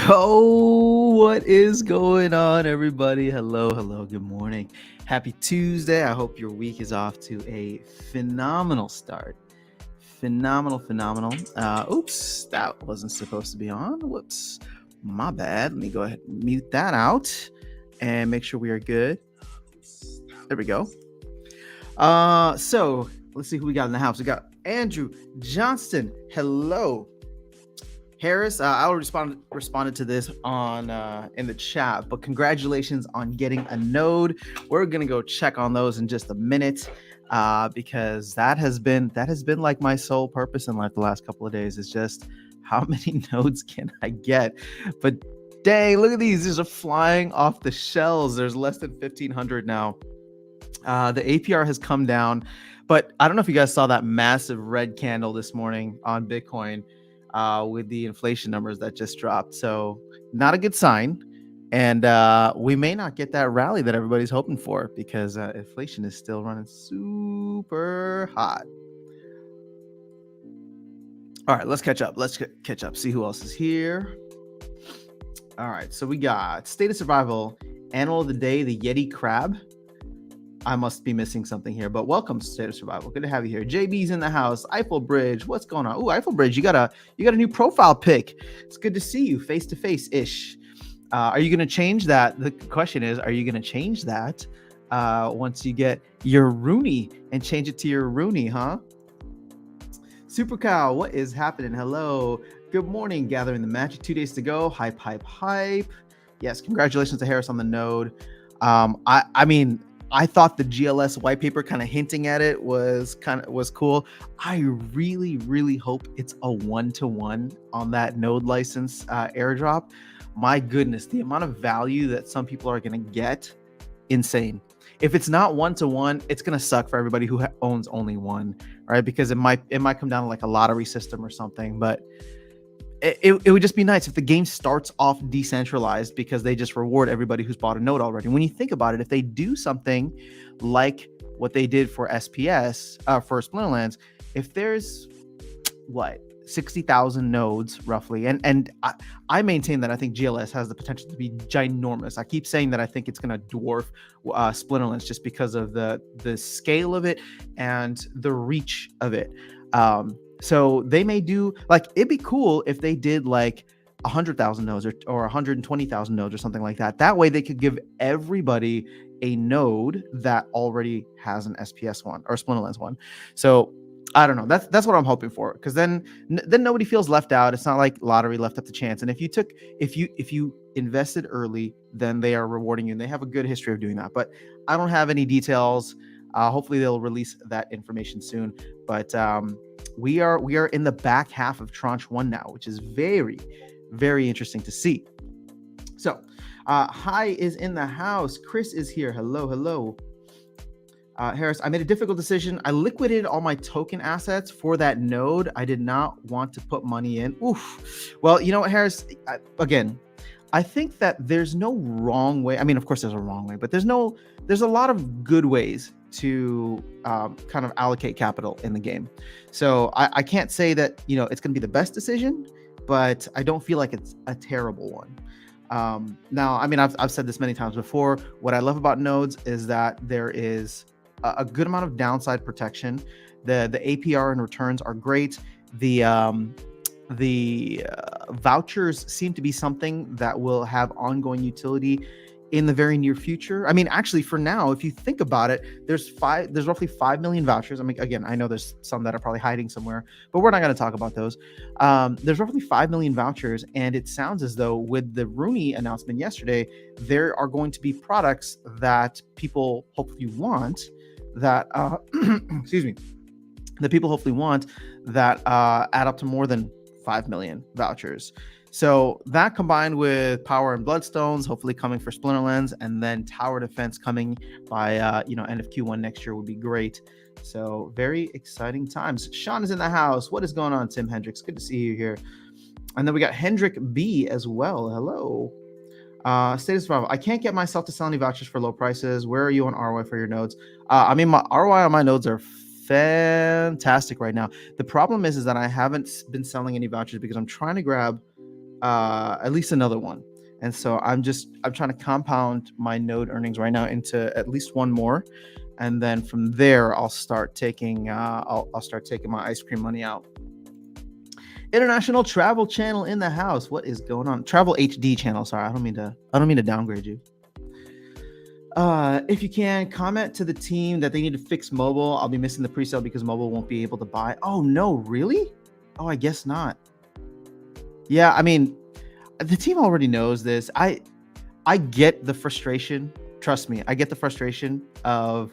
Yo, what is going on, everybody? Hello, good morning. Happy Tuesday. I hope your week is off to a phenomenal start. Phenomenal. Oops, that wasn't supposed to be on. Whoops, my bad. Let me go ahead and mute that out and make sure we are good. There we go. So let's see who we got in the house. We got Andrew Johnston. Hello. Harris, I responded to this on in the chat, but congratulations on getting a node. We're gonna go check on those in just a minute, because that has been like my sole purpose in life the last couple of days is just how many nodes can I get. But dang, look at these are flying off the shelves. There's less than 1,500 now. The APR has come down, but I don't know if you guys saw that massive red candle this morning on Bitcoin. With the inflation numbers that just dropped. So not a good sign. And we may not get that rally that everybody's hoping for because inflation is still running super hot. All right, let's catch up. See who else is here. All right, so we got State of Survival, Animal of the Day, the Yeti Crab. I must be missing something here, but welcome to State of Survival. Good to have you here. JB's in the house. Eiffel Bridge, what's going on? Ooh, Eiffel Bridge, you got a new profile pic. It's good to see you face to face ish. Are you going to change that? The question is, are you going to change that once you get your Runi and change it to your Runi, huh? Super Cow, what is happening? Hello. Good morning. Gathering the magic. 2 days to go. Hype. Yes, congratulations to Harris on the node. I thought the GLS white paper kind of hinting at it was cool. I really hope it's a 1-to-1 on that node license airdrop. My goodness, the amount of value that some people are going to get, insane. If it's not 1-to-1, it's going to suck for everybody who owns only one, right? Because it might come down to like a lottery system or something, but it would just be nice if the game starts off decentralized because they just reward everybody who's bought a node already. When you think about it, if they do something like what they did for SPS, for Splinterlands, if there's 60,000 nodes roughly, and I maintain that I think GLS has the potential to be ginormous. I keep saying that I think it's going to dwarf Splinterlands just because of the scale of it and the reach of it. So they may do it'd be cool if they did 100,000 nodes or 120,000 nodes or something like that. That way they could give everybody a node that already has an SPS one or Splinterlands one. So I don't know. That's what I'm hoping for, because then nobody feels left out. It's not like lottery left up to chance. And if you invested early, then they are rewarding you, and they have a good history of doing that. But I don't have any details. Hopefully they'll release that information soon. But we are in the back half of tranche 1 now, which is very, very interesting to see. So Hi is in the house. Chris is here. Hello. Harris, I made a difficult decision. I liquidated all my token assets for that node. I did not want to put money in. Oof. Well, you know what, Harris, I think that there's no wrong way. I mean, of course there's a wrong way, but there's a lot of good ways to kind of allocate capital in the game. So I can't say that, it's going to be the best decision, but I don't feel like it's a terrible one. Now, I mean, I've said this many times before. What I love about nodes is that there is a good amount of downside protection. The APR and returns are great. The vouchers seem to be something that will have ongoing utility in the very near future. I mean, actually, for now, if you think about it, there's roughly 5 million vouchers. I mean, again, I know there's some that are probably hiding somewhere, but we're not going to talk about those. There's roughly 5 million vouchers, and it sounds as though with the Runi announcement yesterday, there are going to be products that people hopefully want that, excuse me, that people hopefully want that add up to more than 5 million vouchers. So that combined with Power and Bloodstones, hopefully coming for Splinterlands, and then Tower Defense coming by end of Q1 next year would be great. So very exciting times. Sean is in the house. What is going on, Tim Hendricks? Good to see you here. And then we got Hendrick B as well. Hello. State of Survival. I can't get myself to sell any vouchers for low prices. Where are you on ROI for your nodes? I mean, my ROI on my nodes are fantastic right now. The problem is that I haven't been selling any vouchers because I'm trying to grab at least another one. And so I'm trying to compound my node earnings right now into at least one more, and then from there I'll start taking I'll start taking my ice cream money out. International Travel Channel in the house. What is going on? Travel HD channel. Sorry, I don't mean to downgrade you. If you can, comment to the team that they need to fix mobile. I'll be missing the pre-sale because mobile won't be able to buy. Oh no, really? Oh, I guess not. Yeah, I mean, the team already knows this. I get the frustration. Trust me, I get the frustration of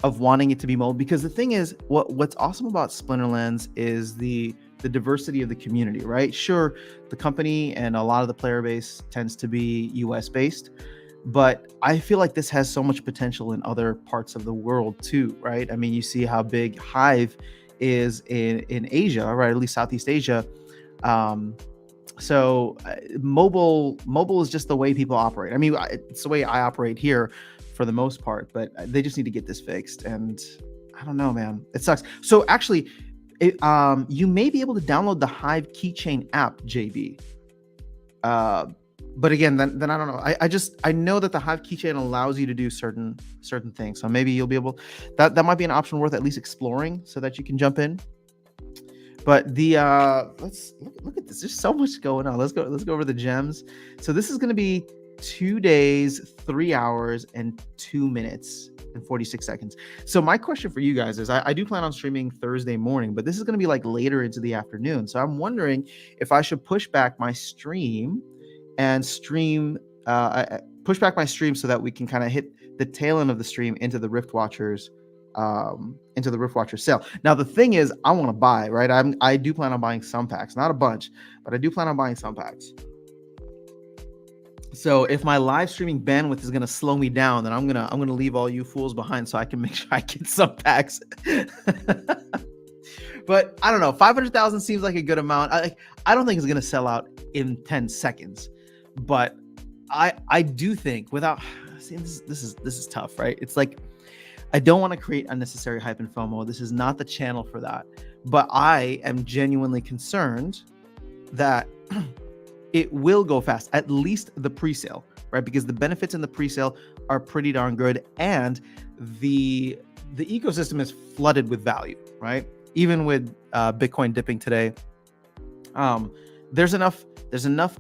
wanting it to be mobile, because the thing is, what's awesome about Splinterlands is the diversity of the community, right? Sure, the company and a lot of the player base tends to be US based, but I feel like this has so much potential in other parts of the world too, right? I mean, you see how big Hive is in Asia, right? At least Southeast Asia. So mobile is just the way people operate. I mean, it's the way I operate here for the most part, but they just need to get this fixed. And I don't know, man, it sucks. So actually, you may be able to download the Hive keychain app, JB. But again, then I don't know. I know that the Hive keychain allows you to do certain things. So maybe you'll be able, that might be an option worth at least exploring so that you can jump in. But the let's look at this. There's so much going on. Let's go over the gems. So this is going to be 2 days, 3 hours, and 2 minutes and 46 seconds. So my question for you guys is, I do plan on streaming Thursday morning, but this is going to be like later into the afternoon. So I'm wondering if I should push back my stream and push back my stream so that we can kind of hit the tail end of the stream into the Riftwatchers sale. Now the thing is, I want to buy, right? I do plan on buying some packs, not a bunch, but I do plan on buying some packs. So if my live streaming bandwidth is going to slow me down, then I'm going to leave all you fools behind so I can make sure I get some packs. But I don't know, 500,000 seems like a good amount. I don't think it's going to sell out in 10 seconds, but I do think this is tough, right? It's like, I don't want to create unnecessary hype and FOMO. This is not the channel for that. But I am genuinely concerned that it will go fast, at least the pre-sale, right? Because the benefits in the pre-sale are pretty darn good, and the ecosystem is flooded with value, right? Even with Bitcoin dipping today, there's enough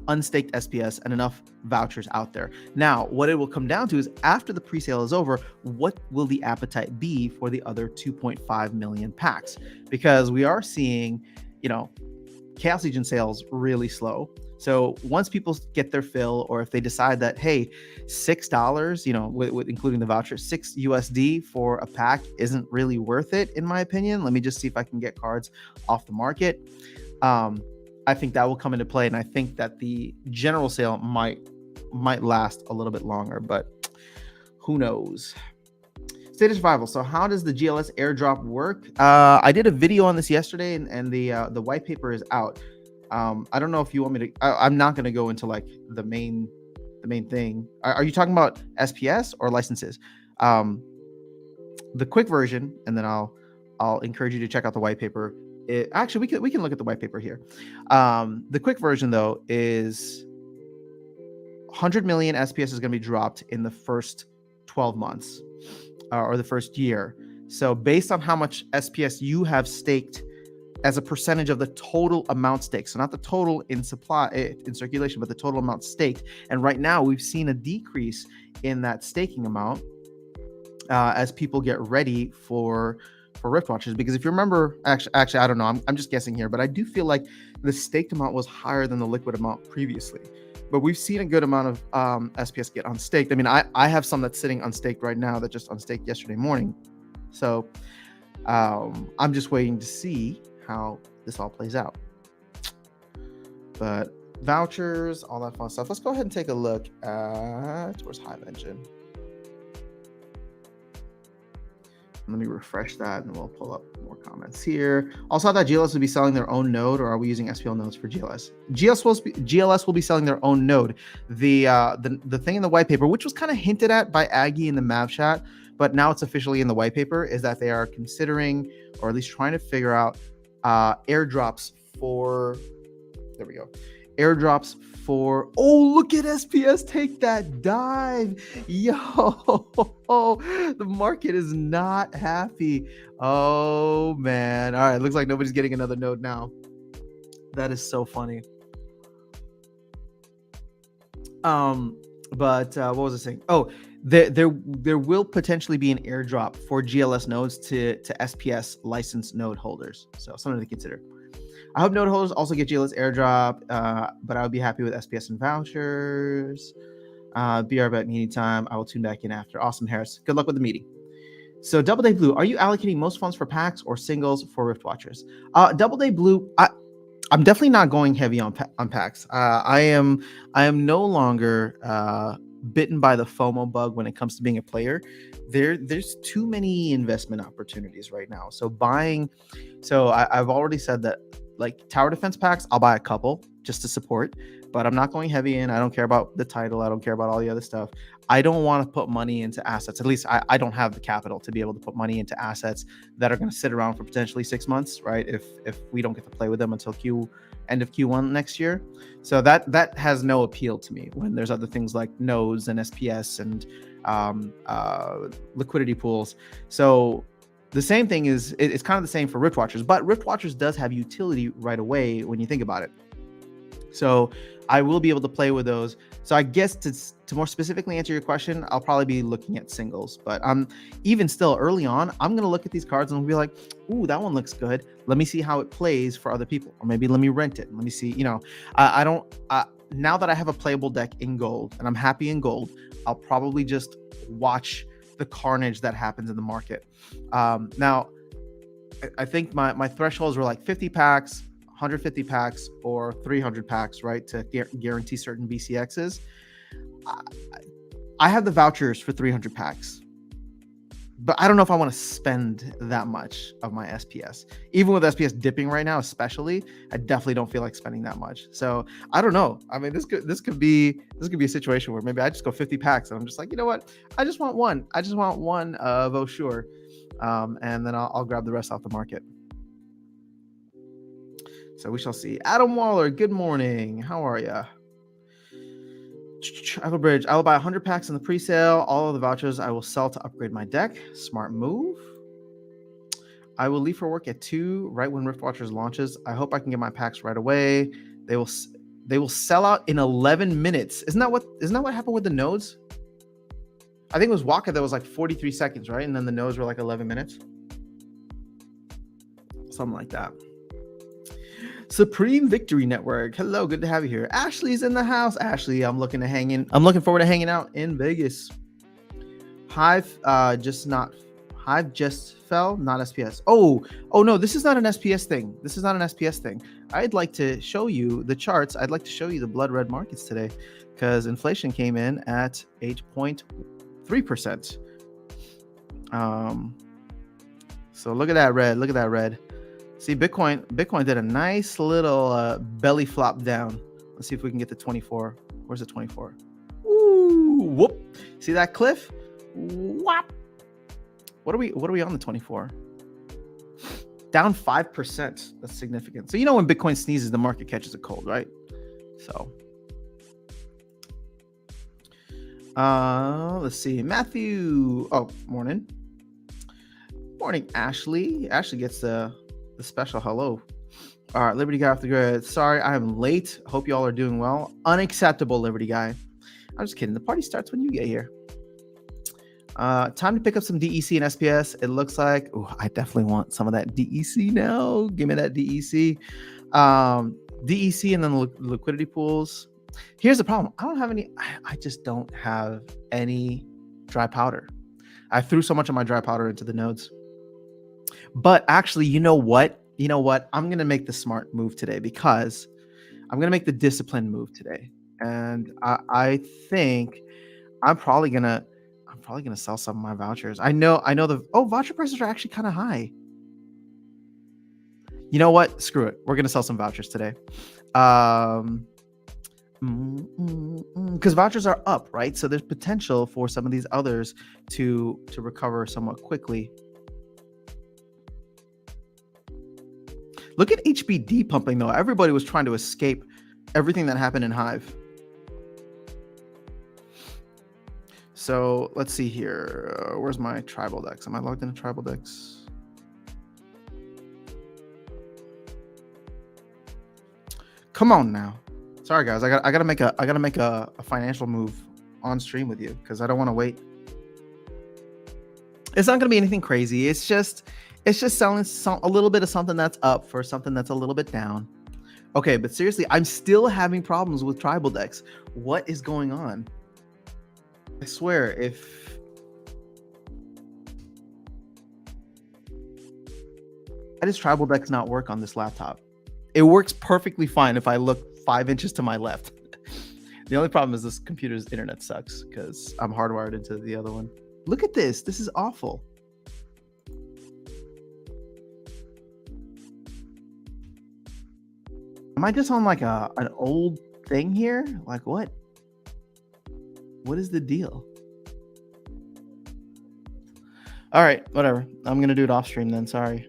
unstaked SPS and enough vouchers out there. Now, what it will come down to is, after the pre-sale is over, what will the appetite be for the other 2.5 million packs? Because we are seeing, Chaos Legion sales really slow. So once people get their fill, or if they decide that, hey, $6, with including the voucher, $6 USD for a pack isn't really worth it, in my opinion. Let me just see if I can get cards off the market. I think that will come into play, and I think that the general sale might last a little bit longer, but who knows? State of survival. So how does the GLS airdrop work? I did a video on this yesterday, and the white paper is out. I don't know if you want me to. I'm not going to go into like the main thing. Are you talking about SPS or licenses? The quick version, and then I'll encourage you to check out the white paper. Actually, we can look at the white paper here. The quick version, though, is 100 million SPS is going to be dropped in the first 12 months or the first year. So based on how much SPS you have staked as a percentage of the total amount staked, so not the total in supply in circulation, but the total amount staked. And right now we've seen a decrease in that staking amount as people get ready for Riftwatchers. Because if you remember, actually, I don't know, I'm just guessing here, but I do feel like the staked amount was higher than the liquid amount previously. But we've seen a good amount of SPS get unstaked. I mean, I have some that's sitting unstaked right now that just unstaked yesterday morning. So I'm just waiting to see how this all plays out. But vouchers, all that fun stuff. Let's go ahead and take a look at, where's Hive Engine? Let me refresh that, and we'll pull up more comments here. Also, I thought GLS would be selling their own node, or are we using SPL nodes for GLS? GLS will be selling their own node. The thing in the white paper, which was kind of hinted at by Aggie in the Mav chat, but now it's officially in the white paper, is that they are considering, or at least trying to figure out, airdrops for, there we go, Airdrops for, oh, look at SPS take that dive. Yo, the market is not happy. Oh man. All right, looks like nobody's getting another node now. That is so funny. But what was I saying? Oh, there will potentially be an airdrop for GLS nodes to SPS licensed node holders. So something to consider. I hope node holders also get GLS airdrop, but I would be happy with SPS and vouchers. BR bet meeting time. I will tune back in after. Awesome, Harris. Good luck with the meeting. So Double Day Blue, are you allocating most funds for packs or singles for Riftwatchers? Double Day Blue, I'm definitely not going heavy on packs. I am no longer bitten by the FOMO bug when it comes to being a player. There's too many investment opportunities right now. So I've already said that, like, tower defense packs, I'll buy a couple just to support, but I'm not going heavy in. I don't care about the title. I don't care about all the other stuff. I don't want to put money into assets. At least I don't have the capital to be able to put money into assets that are going to sit around for potentially 6 months, right? If we don't get to play with them until end of Q1 next year. So that has no appeal to me when there's other things like nodes and SPS and liquidity pools. So the same thing it's kind of the same for Riftwatchers, but Riftwatchers does have utility right away when you think about it. So I will be able to play with those. So I guess to more specifically answer your question, I'll probably be looking at singles. But even still early on, I'm going to look at these cards and be like, ooh, that one looks good. Let me see how it plays for other people. Or maybe let me rent it. Let me see, now that I have a playable deck in gold and I'm happy in gold, I'll probably just watch the carnage that happens in the market. Now, I think my thresholds were like 50 packs, 150 packs, or 300 packs, right, to guarantee certain BCXs. I have the vouchers for 300 packs, but I don't know if I want to spend that much of my SPS. Even with SPS dipping right now, especially, I definitely don't feel like spending that much. So I don't know. I mean, this could be a situation where maybe I just go 50 packs and I'm just like, you know what? I just want one. I just want one of Osure, and then I'll grab the rest off the market. So we shall see. Adam Waller, good morning. How are ya? Bridge, I will buy 100 packs in the pre-sale. All of the vouchers I will sell to upgrade my deck. Smart move. I will leave for work at 2 right when Riftwatchers launches. I hope I can get my packs right away. They will sell out in 11 minutes. Isn't that what happened with the nodes? I think it was Waka that was like 43 seconds, right? And then the nodes were like 11 minutes. Something like that. Supreme Victory Network. Hello, good to have you here. Ashley's in the house. Ashley, I'm looking forward to hanging out in Vegas. Hive just fell, not SPS. Oh no, this is not an SPS thing. I'd like to show you the charts. I'd like to show you the blood red markets today, because inflation came in at 8.3%. So look at that red. See, Bitcoin did a nice little belly flop down. Let's see if we can get to 24. Where's the 24? Ooh, whoop. See that cliff? Whop. What are we on the 24? Down 5%. That's significant. So when Bitcoin sneezes, the market catches a cold, right? So let's see. Matthew. Oh, morning, Ashley. Ashley gets the special hello. All right, Liberty Guy off the grid. Sorry, I am late. Hope y'all are doing well. Unacceptable, Liberty Guy. I'm just kidding. The party starts when you get here. Time to pick up some DEC and SPS. It looks like, I definitely want some of that DEC now. Give me that DEC. DEC and then liquidity pools. Here's the problem. I don't have any. I just don't have any dry powder. I threw so much of my dry powder into the nodes. But actually, you know what? I'm going to make the smart move today, because I'm going to make the disciplined move today. And I think I'm probably going to sell some of my vouchers. I know voucher prices are actually kind of high. You know what? Screw it. We're going to sell some vouchers today. Because vouchers are up, right? So there's potential for some of these others to recover somewhat quickly. Look at HBD pumping, though. Everybody was trying to escape everything that happened in Hive. So let's see here. Where's my tribal decks? Am I logged into tribal decks? Come on now. Sorry guys, I gotta make a financial move on stream with you because I don't want to wait. It's not gonna be anything crazy. It's just selling a little bit of something that's up for something that's a little bit down. Okay, but seriously, I'm still having problems with tribal decks. What is going on? I swear, why does tribal decks not work on this laptop? It works perfectly fine if I look 5 inches to my left. The only problem is this computer's internet sucks because I'm hardwired into the other one. Look at this. This is awful. Am I just on like an old thing here? Like what? What is the deal? All right, whatever. I'm going to do it off stream then. Sorry.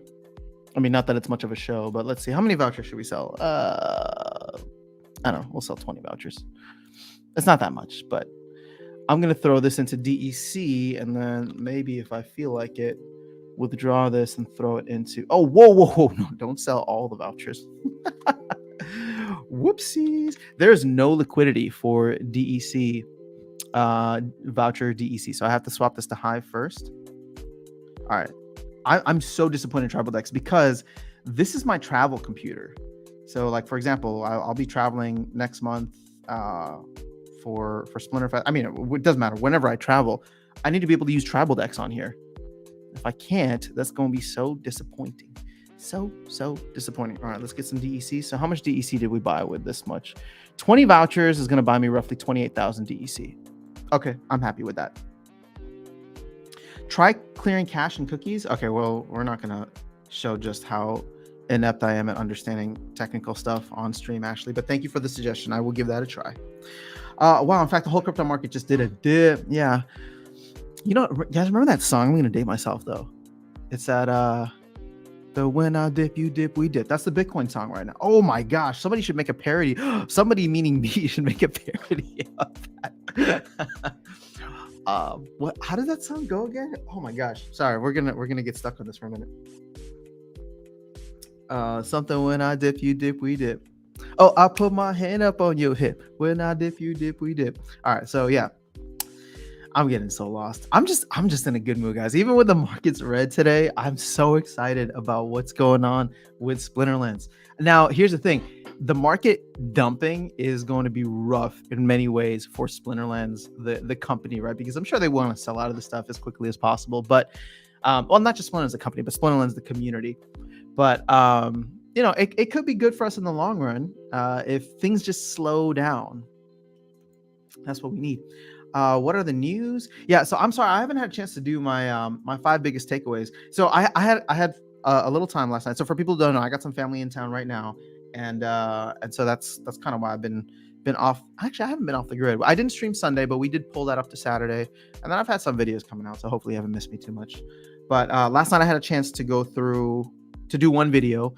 I mean, not that it's much of a show, but let's see. How many vouchers should we sell? I don't know. We'll sell 20 vouchers. It's not that much, but I'm going to throw this into DEC and then maybe if I feel like it, withdraw this and throw it into... Oh, whoa. No, don't sell all the vouchers. Whoopsies. There's no liquidity for DEC, voucher DEC. So I have to swap this to Hive first. All right. I'm so disappointed in tribal decks because this is my travel computer. So like, for example, I'll be traveling next month for Splinterfest. I mean, it doesn't matter. Whenever I travel, I need to be able to use tribal decks on here. If I can't, that's going to be so disappointing. So disappointing. All right, let's get some DEC. So how much DEC did we buy with this much? 20 vouchers is going to buy me roughly 28,000 DEC. Okay, I'm happy with that. Try clearing cache and cookies. Okay, well, we're not going to show just how inept I am at understanding technical stuff on stream, Ashley, but thank you for the suggestion. I will give that a try. Wow, in fact, the whole crypto market just did a dip. Yeah. You know, guys, remember that song? I'm going to date myself, though. It's that, the when I dip, you dip, we dip. That's the Bitcoin song right now. Oh my gosh, somebody should make a parody. Somebody, meaning me, should make a parody of that. What? How did that song go again? Oh my gosh. Sorry, we're gonna get stuck on this for a minute. Something when I dip, you dip, we dip. Oh, I put my hand up on your hip. When I dip, you dip, we dip. All right, so yeah. I'm getting so lost. I'm just in a good mood, guys. Even with the markets red today, I'm so excited about what's going on with Splinterlands. Now, here's the thing. The market dumping is going to be rough in many ways for Splinterlands, the company, right? Because I'm sure they want to sell out of the stuff as quickly as possible. But, well, not just Splinterlands, the company, but Splinterlands, the community. But, you know, it could be good for us in the long run if things just slow down. That's what we need. What are the news? Yeah, so I'm sorry, I haven't had a chance to do my my 5 biggest takeaways. So I had a little time last night. So for people who don't know, I got some family in town right now, and so that's kind of why I've been off. Actually, I haven't been off the grid. I didn't stream Sunday, but we did pull that up to Saturday, and then I've had some videos coming out, so hopefully you haven't missed me too much. But last night I had a chance to go through to do one video.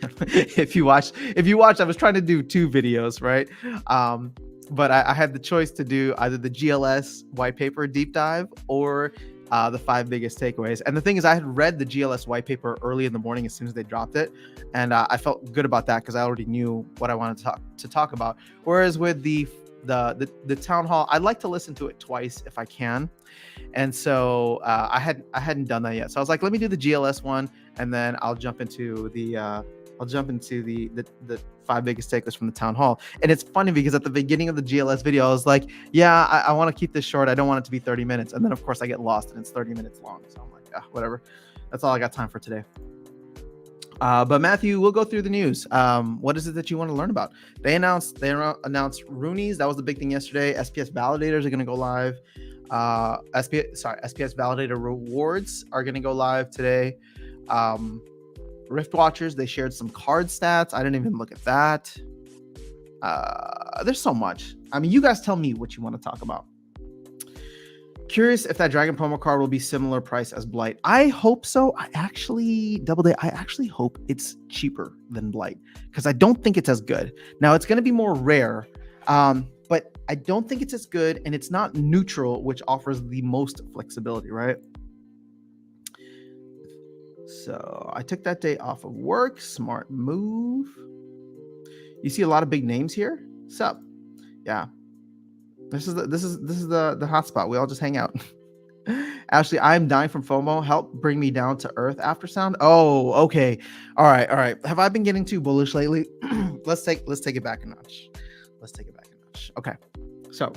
if you watch, I was trying to do 2 videos, right? But I had the choice to do either the GLS white paper deep dive or the 5 biggest takeaways. And the thing is, I had read the GLS white paper early in the morning as soon as they dropped it, and I felt good about that because I already knew what I wanted to talk about. Whereas with the town hall, I'd like to listen to it twice if I can, and so I hadn't done that yet. So I was like, let me do the GLS one, and then I'll jump into the 5 biggest takeaways from the town hall. And it's funny because at the beginning of the GLS video, I was like, yeah, I want to keep this short. I don't want it to be 30 minutes. And then of course I get lost and it's 30 minutes long. So I'm like, whatever. That's all I got time for today. But Matthew, we'll go through the news. What is it that you want to learn about? They announced Runi's. That was the big thing yesterday. SPS validators are going to go live. SPS validator rewards are going to go live today. Riftwatchers, they shared some card stats. I didn't even look at that. There's so much. I mean, you guys tell me what you want to talk about. Curious if that Dragon promo card will be similar price as Blight. I hope so. I actually hope it's cheaper than Blight because I don't think it's as good. Now it's going to be more rare, but I don't think it's as good, and it's not neutral, which offers the most flexibility, right? So I took that day off of work. Smart move. You see a lot of big names here. Sup? Yeah. This is the hot spot. We all just hang out. Ashley, I'm dying from FOMO. Help bring me down to earth after sound. Oh, okay. All right. Have I been getting too bullish lately? Let's take it back a notch. Okay. So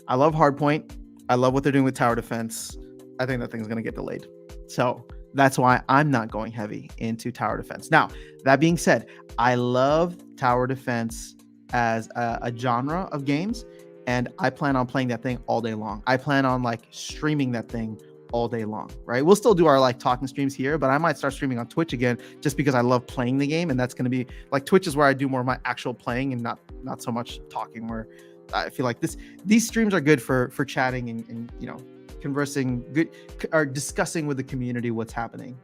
I love Hardpoint. I love what they're doing with tower defense. I think that thing's gonna get delayed. So that's why I'm not going heavy into tower defense. Now, that being said, I love tower defense as a genre of games, and I plan on playing that thing all day long. I plan on like streaming that thing all day long, right? We'll still do our like talking streams here, but I might start streaming on Twitch again just because I love playing the game, and that's going to be like Twitch is where I do more of my actual playing and not so much talking, where I feel like these streams are good for chatting and you know, conversing, good or discussing with the community what's happening.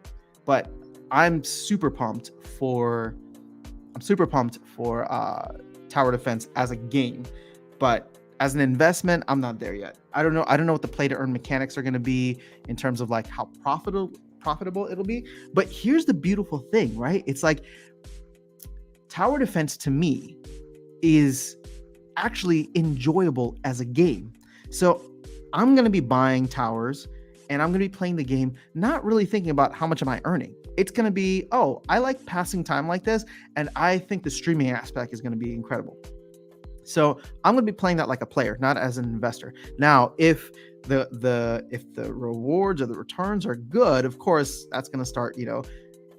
But I'm super pumped for tower defense as a game, but as an investment, I'm not there yet. I don't know what the play to earn mechanics are going to be in terms of like how profitable it'll be. But here's the beautiful thing, right? It's like tower defense to me is actually enjoyable as a game. So I'm going to be buying towers and I'm going to be playing the game, not really thinking about how much am I earning. It's going to be, oh, I like passing time like this, and I think the streaming aspect is going to be incredible. So I'm going to be playing that like a player, not as an investor. Now, if the rewards or the returns are good, of course, that's going to start, you know,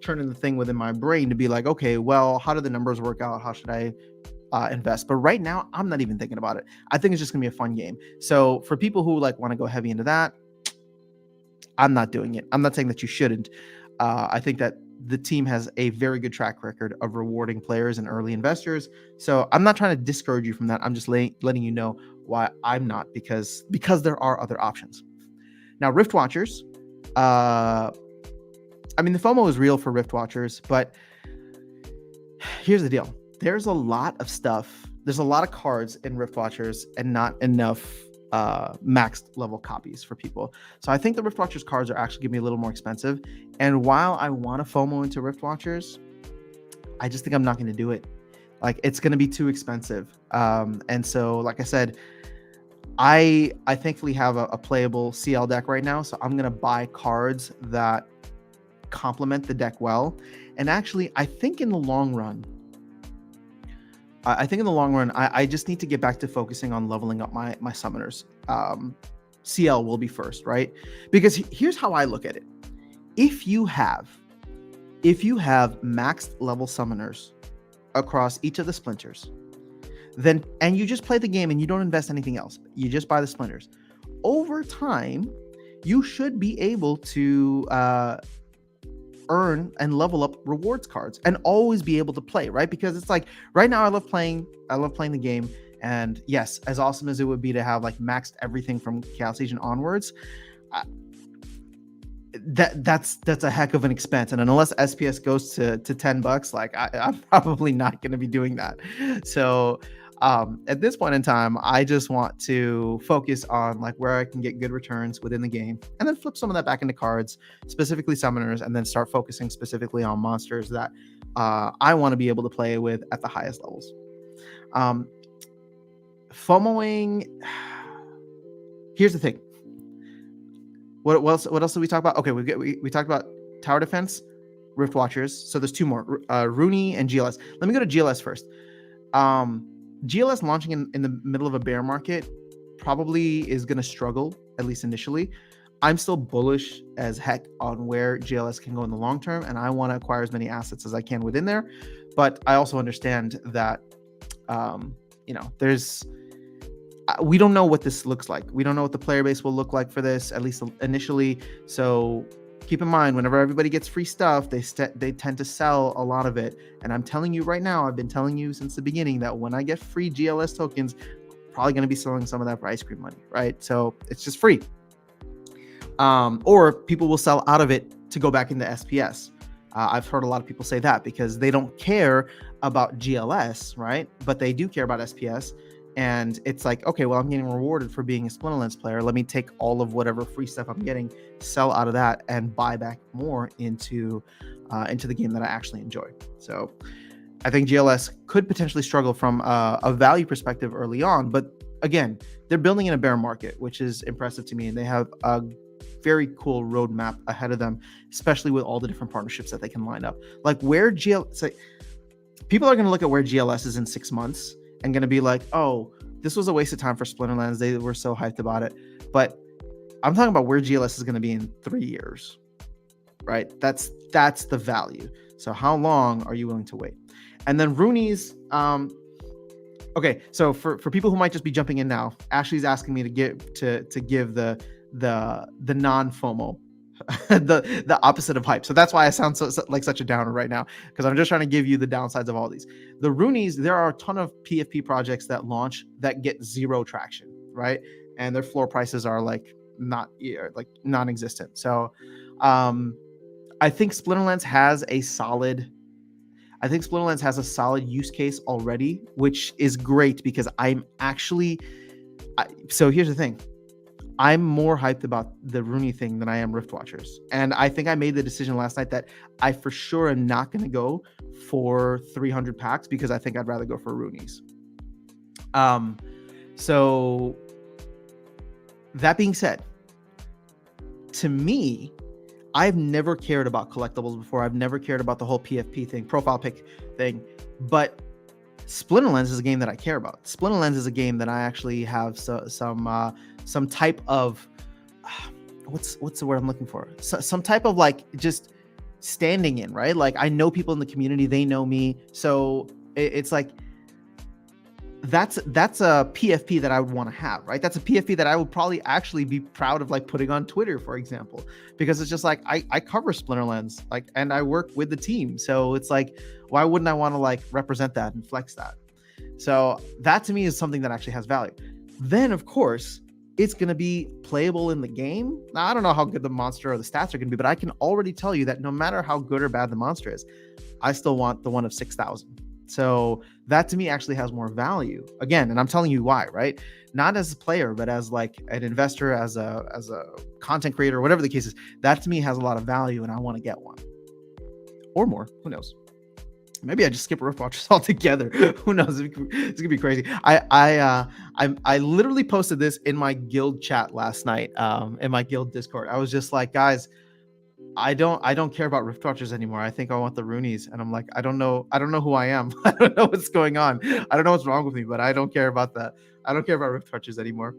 turning the thing within my brain to be like, okay, well, how do the numbers work out? How should I invest? But right now, I'm not even thinking about it. I think it's just going to be a fun game. So for people who like want to go heavy into that, I'm not doing it. I'm not saying that you shouldn't. I think that the team has a very good track record of rewarding players and early investors. So I'm not trying to discourage you from that. I'm just letting you know why I'm not, because there are other options. Now, Riftwatchers, I mean, the FOMO is real for Riftwatchers, but here's the deal. There's a lot of stuff. There's a lot of cards in Riftwatchers and not enough maxed level copies for people. So I think the Riftwatchers cards are actually going to be a little more expensive. And while I want to FOMO into Riftwatchers, I just think I'm not going to do it. Like, it's going to be too expensive. And so, like I said, I thankfully have a playable CL deck right now. So I'm going to buy cards that complement the deck well. And actually, I think in the long run, I just need to get back to focusing on leveling up my summoners. CL will be first, right? Because here's how I look at it. If you have maxed level summoners across each of the splinters, then and you just play the game and you don't invest anything else, you just buy the splinters. Over time, you should be able to earn and level up rewards cards and always be able to play, right? Because it's like right now I love playing the game, and yes, as awesome as it would be to have like maxed everything from Chaos Legion onwards, that's a heck of an expense. And unless SPS goes to $10, like I'm probably not going to be doing that. So at this point in time, I just want to focus on like where I can get good returns within the game, and then flip some of that back into cards, specifically summoners, and then start focusing specifically on monsters that I want to be able to play with at the highest levels. FOMOing. Here's the thing. What else did we talk about? Okay, we talked about tower defense, Riftwatchers. So there's two more, Runi and GLS. Let me go to GLS first. GLS launching in the middle of a bear market probably is going to struggle, at least initially. I'm still bullish as heck on where GLS can go in the long term, and I want to acquire as many assets as I can within there. But I also understand that, we don't know what this looks like. We don't know what the player base will look like for this, at least initially. So keep in mind, whenever everybody gets free stuff, they tend to sell a lot of it. And I'm telling you right now, I've been telling you since the beginning that when I get free GLS tokens, probably going to be selling some of that for ice cream money, right? So it's just free. Or people will sell out of it to go back into SPS. I've heard a lot of people say that because they don't care about GLS, right? But they do care about SPS. And it's like, okay, well, I'm getting rewarded for being a Splinterlands player. Let me take all of whatever free stuff I'm getting, sell out of that, and buy back more into the game that I actually enjoy. So I think GLS could potentially struggle from a value perspective early on. But again, they're building in a bear market, which is impressive to me. And they have a very cool roadmap ahead of them, especially with all the different partnerships that they can line up. Like where people are going to look at where GLS is in 6 months and going to be like, oh, this was a waste of time for Splinterlands. They were so hyped about it. But I'm talking about where GLS is going to be in 3 years, right? That's the value. So how long are you willing to wait? And then Runi's, okay. So for people who might just be jumping in now, Ashley's asking me to give the non-FOMO, the opposite of hype. So that's why I sound so like such a downer right now, because I'm just trying to give you the downsides of all these. The Runi's, there are a ton of PFP projects that launch that get zero traction, right? And their floor prices are like non-existent. So I think Splinterlands has a solid use case already, which is great because so here's the thing. I'm more hyped about the Runi thing than I am Riftwatchers. And I think I made the decision last night that I for sure am not going to go for 300 packs because I think I'd rather go for Runi's. So that being said, to me, I've never cared about collectibles before. I've never cared about the whole PFP thing, profile pick thing, but Splinterlands is a game that I care about. Splinterlands is a game that I actually have some type of what's the word I'm looking for? Some type of like just standing in, right? Like I know people in the community, they know me, so it's like that's a PFP that I would want to have, right? That's a PFP that I would probably actually be proud of, like putting on Twitter, for example, because it's just like I cover Splinterlands, like, and I work with the team, so it's like, why wouldn't I want to like represent that and flex that? So that to me is something that actually has value. Then of course it's going to be playable in the game. Now I don't know how good the monster or the stats are going to be, but I can already tell you that no matter how good or bad the monster is, I still want the one of 6,000. So that to me actually has more value again. And I'm telling you why, right? Not as a player, but as like an investor, as a content creator, whatever the case is, that to me has a lot of value and I want to get one or more. Who knows? Maybe I just skip Riftwatchers altogether. Who knows? It's gonna be crazy. I literally posted this in my guild chat last night, in my guild Discord. I was just like, guys, I don't care about Riftwatchers anymore. I think I want the Runi's. And I'm like, I don't know who I am. I don't know what's going on. I don't know what's wrong with me, but I don't care about that. I don't care about Riftwatchers anymore.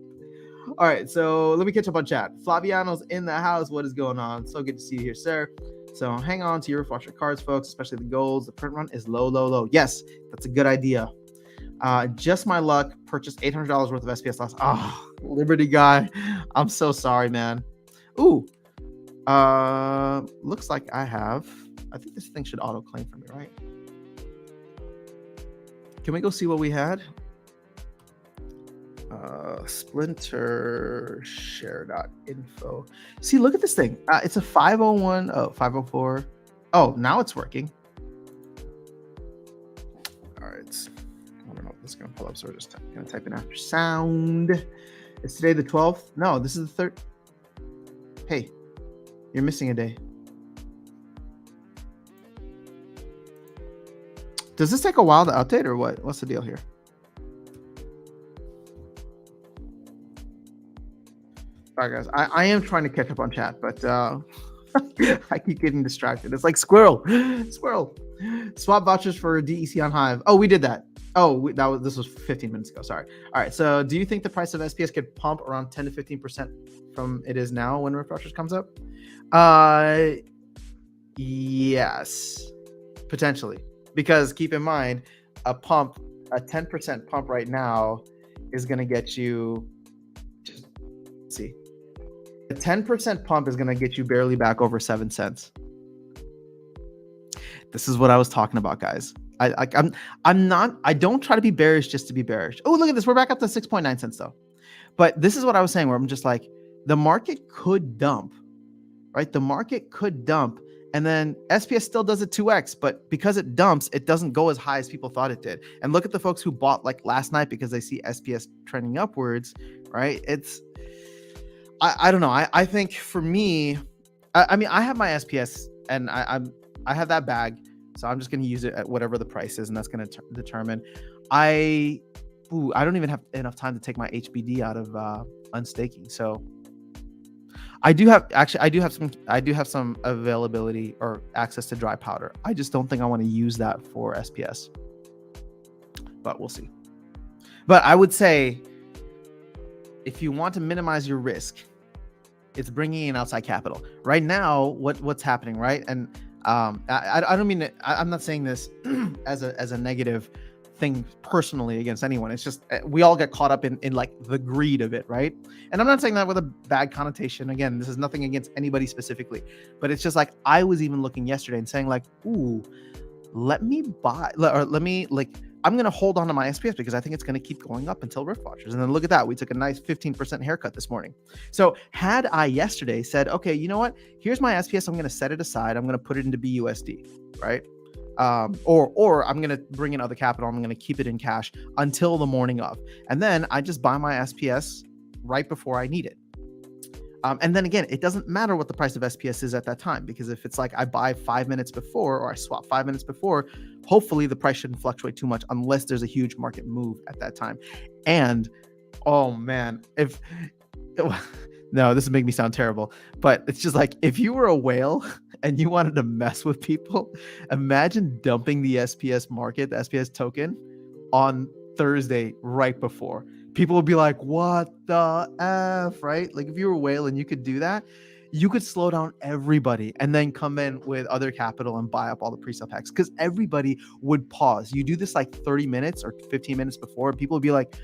All right, so let me catch up on chat. Flaviano's in the house. What is going on? So good to see you here, sir. So hang on to your Riftwatcher cards, folks, especially the golds. The print run is low. Yes, that's a good idea. Just my luck. Purchased $800 worth of SPS last. Oh, Liberty guy. I'm so sorry, man. Ooh. Looks like I think this thing should auto claim for me, right? Can we go see what we had? Splinter share.info. See, look at this thing. It's a 501. Oh, 504. Oh, now it's working. All right. I don't know if this is going to pull up, so we're just going to type in after sound. It's today the 12th. No, this is the 3rd. Hey, you're missing a day. Does this take a while to update or what? What's the deal here? All right, guys. I am trying to catch up on chat, but I keep getting distracted. It's like squirrel. Swap vouchers for DEC on Hive. Oh, we did that. Oh, this was 15 minutes ago. Sorry. All right. So, do you think the price of SPS could pump around 10 to 15% from it is now when Riftwatchers comes up? Yes, potentially. Because keep in mind, a 10% pump right now is going to get you. See, a 10% pump is going to get you barely back over 7 cents. This is what I was talking about, guys. I don't try to be bearish just to be bearish. Oh, look at this. We're back up to 6.9 cents though. But this is what I was saying, where I'm just like, the market could dump, right? The market could dump, and then SPS still does a 2x, but because it dumps, it doesn't go as high as people thought it did. And look at the folks who bought like last night because they see SPS trending upwards, right? I don't know. I think for me, I mean, I have my SPS and I have that bag, so I'm just going to use it at whatever the price is, and that's going to determine. I don't even have enough time to take my HBD out of unstaking. So I do have some availability or access to dry powder. I just don't think I want to use that for SPS, but we'll see. But I would say, if you want to minimize your risk, it's bringing in outside capital. Right now, what's happening, right? And I don't mean I'm not saying this as a negative thing personally against anyone. It's just we all get caught up in like the greed of it, right? And I'm not saying that with a bad connotation. Again, this is nothing against anybody specifically, but it's just like, I was even looking yesterday and saying like, ooh, let me buy, or let me like, I'm going to hold on to my SPS because I think it's going to keep going up until Riftwatchers. And then look at that. We took a nice 15% haircut this morning. So had I yesterday said, okay, you know what? Here's my SPS. I'm going to set it aside. I'm going to put it into BUSD, right? Or I'm going to bring in other capital. I'm going to keep it in cash until the morning of. And then I just buy my SPS right before I need it. And then again, it doesn't matter what the price of SPS is at that time, because if it's like I buy 5 minutes before or I swap 5 minutes before, hopefully the price shouldn't fluctuate too much unless there's a huge market move at that time. And oh man, no, this would make me sound terrible, but it's just like, if you were a whale and you wanted to mess with people, imagine dumping the SPS market, the SPS token, on Thursday right before. People would be like, what the F, right? Like if you were a whale and you could do that, you could slow down everybody and then come in with other capital and buy up all the pre-sale packs, because everybody would pause. You do this like 30 minutes or 15 minutes before, people would be like,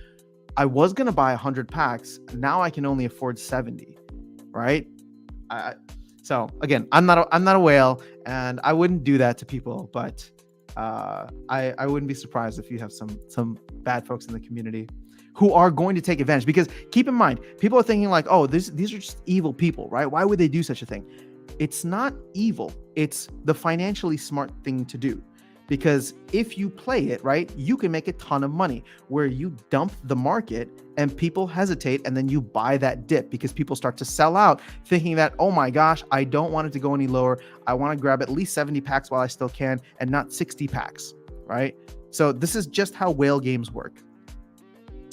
I was going to buy 100 packs. Now I can only afford 70, right? So again, I'm not a whale, and I wouldn't do that to people, but I wouldn't be surprised if you have some bad folks in the community who are going to take advantage. Because keep in mind, people are thinking like, oh, these are just evil people, right? Why would they do such a thing? It's not evil. It's the financially smart thing to do. Because if you play it right, you can make a ton of money, where you dump the market and people hesitate, and then you buy that dip because people start to sell out thinking that, oh my gosh, I don't want it to go any lower. I want to grab at least 70 packs while I still can, and not 60 packs, right? So this is just how whale games work.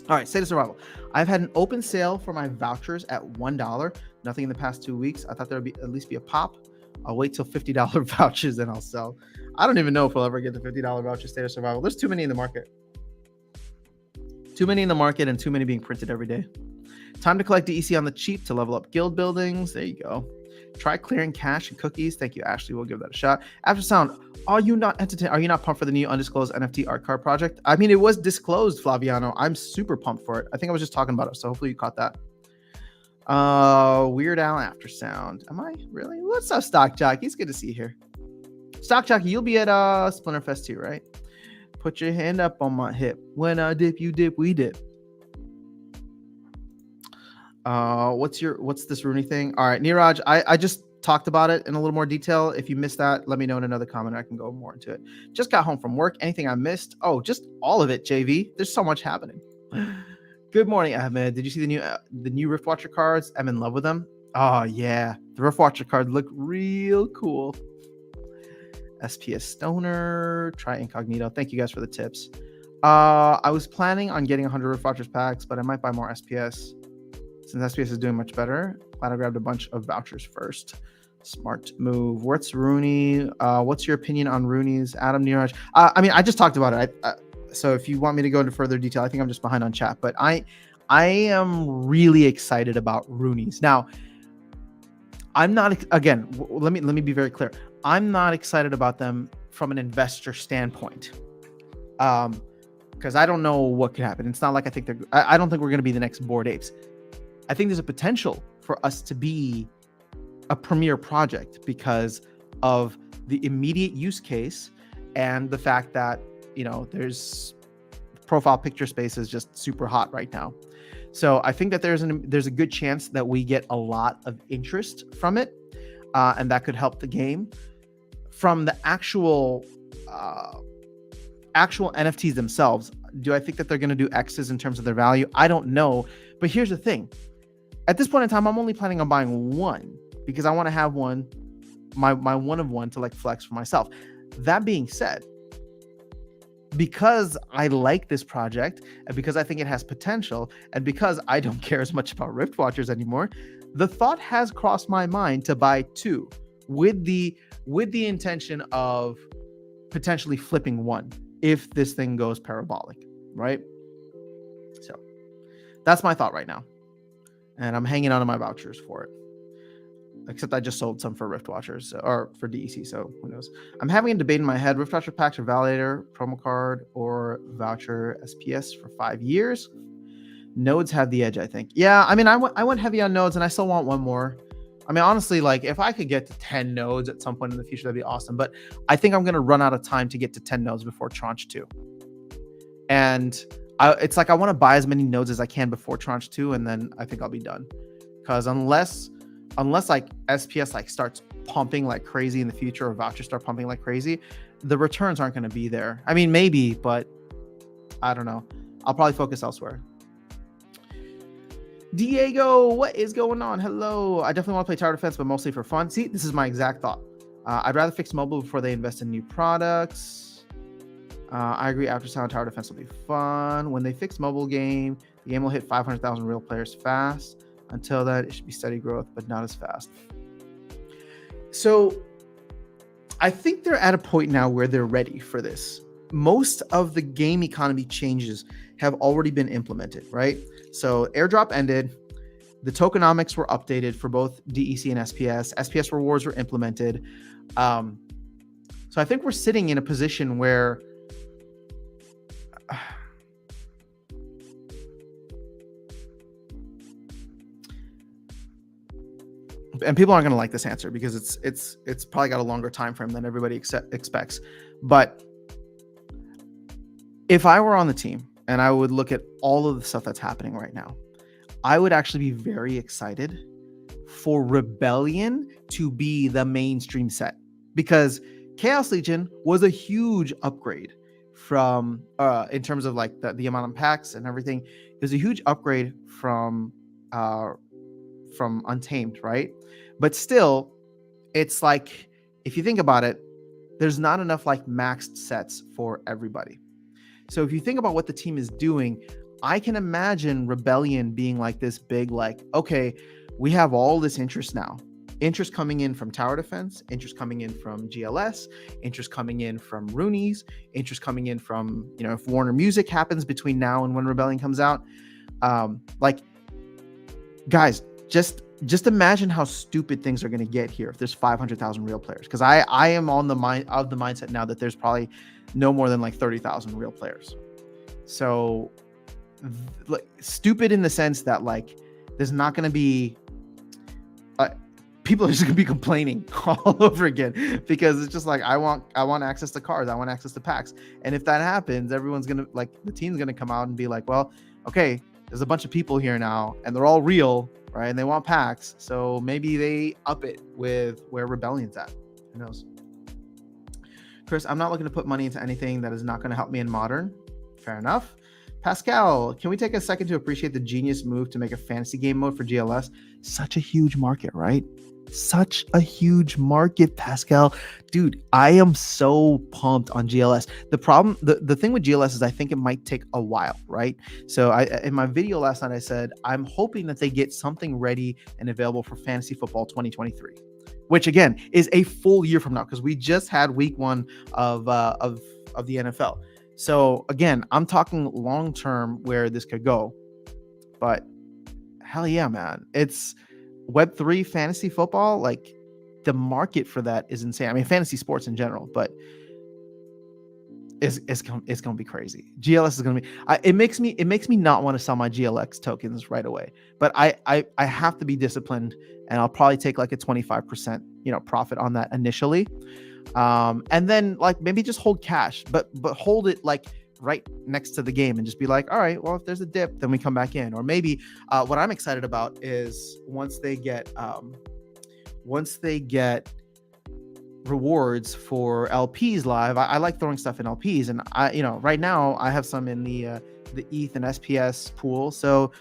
All right, State of Survival. I've had an open sale for my vouchers at $1. Nothing in the past 2 weeks. I thought there would at least be a pop. I'll wait till $50 vouchers, then I'll sell. I don't even know if we'll ever get the $50 voucher State of Survival. There's too many in the market. Too many in the market, and too many being printed every day. Time to collect DEC on the cheap to level up guild buildings. There you go. Try clearing cash and cookies. Thank you, Ashley. We'll give that a shot. After Sound, are you not entertained? Are you not pumped for the new undisclosed NFT art card project? I mean, it was disclosed, Flaviano. I'm super pumped for it. I think I was just talking about it, so hopefully you caught that. Weird Al After Sound. Am I really? What's up, Stock Jockey? It's good to see you here. Stock Jockey, you'll be at Splinterfest too, right? Put your hand up on my hip. When I dip, you dip, we dip. What's this Runi thing? All right, Niraj, I just talked about it in a little more detail. If you missed that, let me know in another comment. I can go more into it. Just got home from work. Anything I missed? Oh, just all of it, JV. There's so much happening. Good morning, Ahmed. Did you see the new Riftwatcher cards? I'm in love with them. Oh yeah, the Riftwatcher cards look real cool. SPS Stoner, try Incognito. Thank you guys for the tips. I was planning on getting 100 Riftwatchers packs, but I might buy more SPS since SPS is doing much better. Glad I grabbed a bunch of vouchers first. Smart move. What's Runi? What's your opinion on Runi's? Adam Niraj. I mean, I just talked about it. So if you want me to go into further detail, I think I'm just behind on chat. But I am really excited about Runi's. Now, I'm not, again, let me be very clear. I'm not excited about them from an investor standpoint. Because I don't know what could happen. It's not like I don't think we're going to be the next Bored Apes. I think there's a potential for us to be a premier project because of the immediate use case and the fact that there's profile picture space is just super hot right now. So I think that there's a good chance that we get a lot of interest from it, and that could help the game. From the actual NFTs themselves, do I think that they're going to do X's in terms of their value? I don't know. But here's the thing. At this point in time, I'm only planning on buying one because I want to have one, my one of one to like flex for myself. That being said, because I like this project and because I think it has potential and because I don't care as much about Riftwatchers anymore, the thought has crossed my mind to buy two with the intention of potentially flipping one if this thing goes parabolic, right? So that's my thought right now. And I'm hanging on to my vouchers for it. Except I just sold some for Riftwatchers or for DEC, so who knows. I'm having a debate in my head. Riftwatcher packs or validator, promo card, or voucher SPS for 5 years. Nodes have the edge, I think. Yeah, I mean, I went heavy on nodes, and I still want one more. I mean, honestly, like if I could get to 10 nodes at some point in the future, that'd be awesome. But I think I'm going to run out of time to get to 10 nodes before tranche 2. And it's like I want to buy as many nodes as I can before tranche 2, and then I think I'll be done. Because unless like SPS like starts pumping like crazy in the future, or vouchers start pumping like crazy, the returns aren't going to be there. I mean, maybe, but I don't know. I'll probably focus elsewhere. Diego, what is going on? Hello. I definitely want to play tower defense, but mostly for fun. See, this is my exact thought. I'd rather fix mobile before they invest in new products. I agree. After sound, tower defense will be fun. When they fix mobile game, the game will hit 500,000 real players fast. Until that, it should be steady growth, but not as fast. So I think they're at a point now where they're ready for this. Most of the game economy changes have already been implemented, right? So airdrop ended. The tokenomics were updated for both DEC and SPS. SPS rewards were implemented. So I think we're sitting in a position where and people aren't going to like this answer because it's probably got a longer time frame than everybody expects. But if I were on the team and I would look at all of the stuff that's happening right now, I would actually be very excited for Rebellion to be the mainstream set, because Chaos Legion was a huge upgrade from in terms of like the amount of packs and everything. It was a huge upgrade from Untamed, right? But still, it's like, if you think about it, there's not enough like maxed sets for everybody. So if you think about what the team is doing, I can imagine Rebellion being like this big, like, okay, we have all this interest now. Interest coming in from tower defense, interest coming in from GLS, interest coming in from Runi's, interest coming in from, if Warner Music happens between now and when Rebellion comes out. Like, guys, just imagine how stupid things are going to get here if there's 500,000 real players. Because I am on the mindset now that there's probably no more than like 30,000 real players. So like, stupid in the sense that like there's not going to be people are just going to be complaining all over again, because it's just like I want access to cards, I want access to packs, and if that happens, everyone's going to like the team's going to come out and be like, well, okay, there's a bunch of people here now and they're all real, right? And they want packs. So maybe they up it with where Rebellion's at. Who knows? Chris, I'm not looking to put money into anything that is not going to help me in Modern. Fair enough. Pascal, can we take a second to appreciate the genius move to make a fantasy game mode for GLS? Such a huge market, right? Such a huge market, Pascal. Dude, I am so pumped on GLS. The problem, the thing with GLS is I think it might take a while, right? So in my video last night, I said, I'm hoping that they get something ready and available for Fantasy Football 2023, which again is a full year from now, because we just had week 1 of the NFL. So again, I'm talking long-term where this could go, but hell yeah, man. It's Web3 fantasy football. Like, the market for that is insane. I mean, fantasy sports in general, but it's going to be crazy. GLS is going to be, it makes me not want to sell my GLX tokens right away, but I have to be disciplined, and I'll probably take like a 25%, profit on that initially. And then like maybe just hold cash, but hold it like right next to the game and just be like, all right, well, if there's a dip, then we come back in. Or maybe what I'm excited about is once they get rewards for LPs live. I like throwing stuff in LPs, and right now I have some in the ETH and SPS pool, so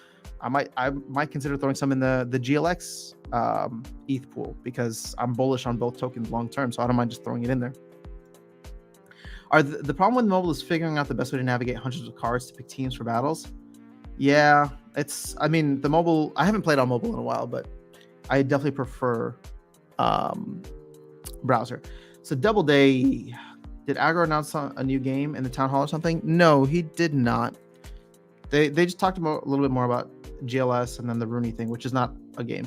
I might consider throwing some in the GLX ETH pool because I'm bullish on both tokens long term, so I don't mind just throwing it in there. The problem with mobile is figuring out the best way to navigate hundreds of cards to pick teams for battles. Yeah, the mobile, I haven't played on mobile in a while, but I definitely prefer browser. So Double Day, did Aggro announce a new game in the town hall or something? No, he did not. They just talked about a little bit more about GLS and then the Runi thing, which is not a game.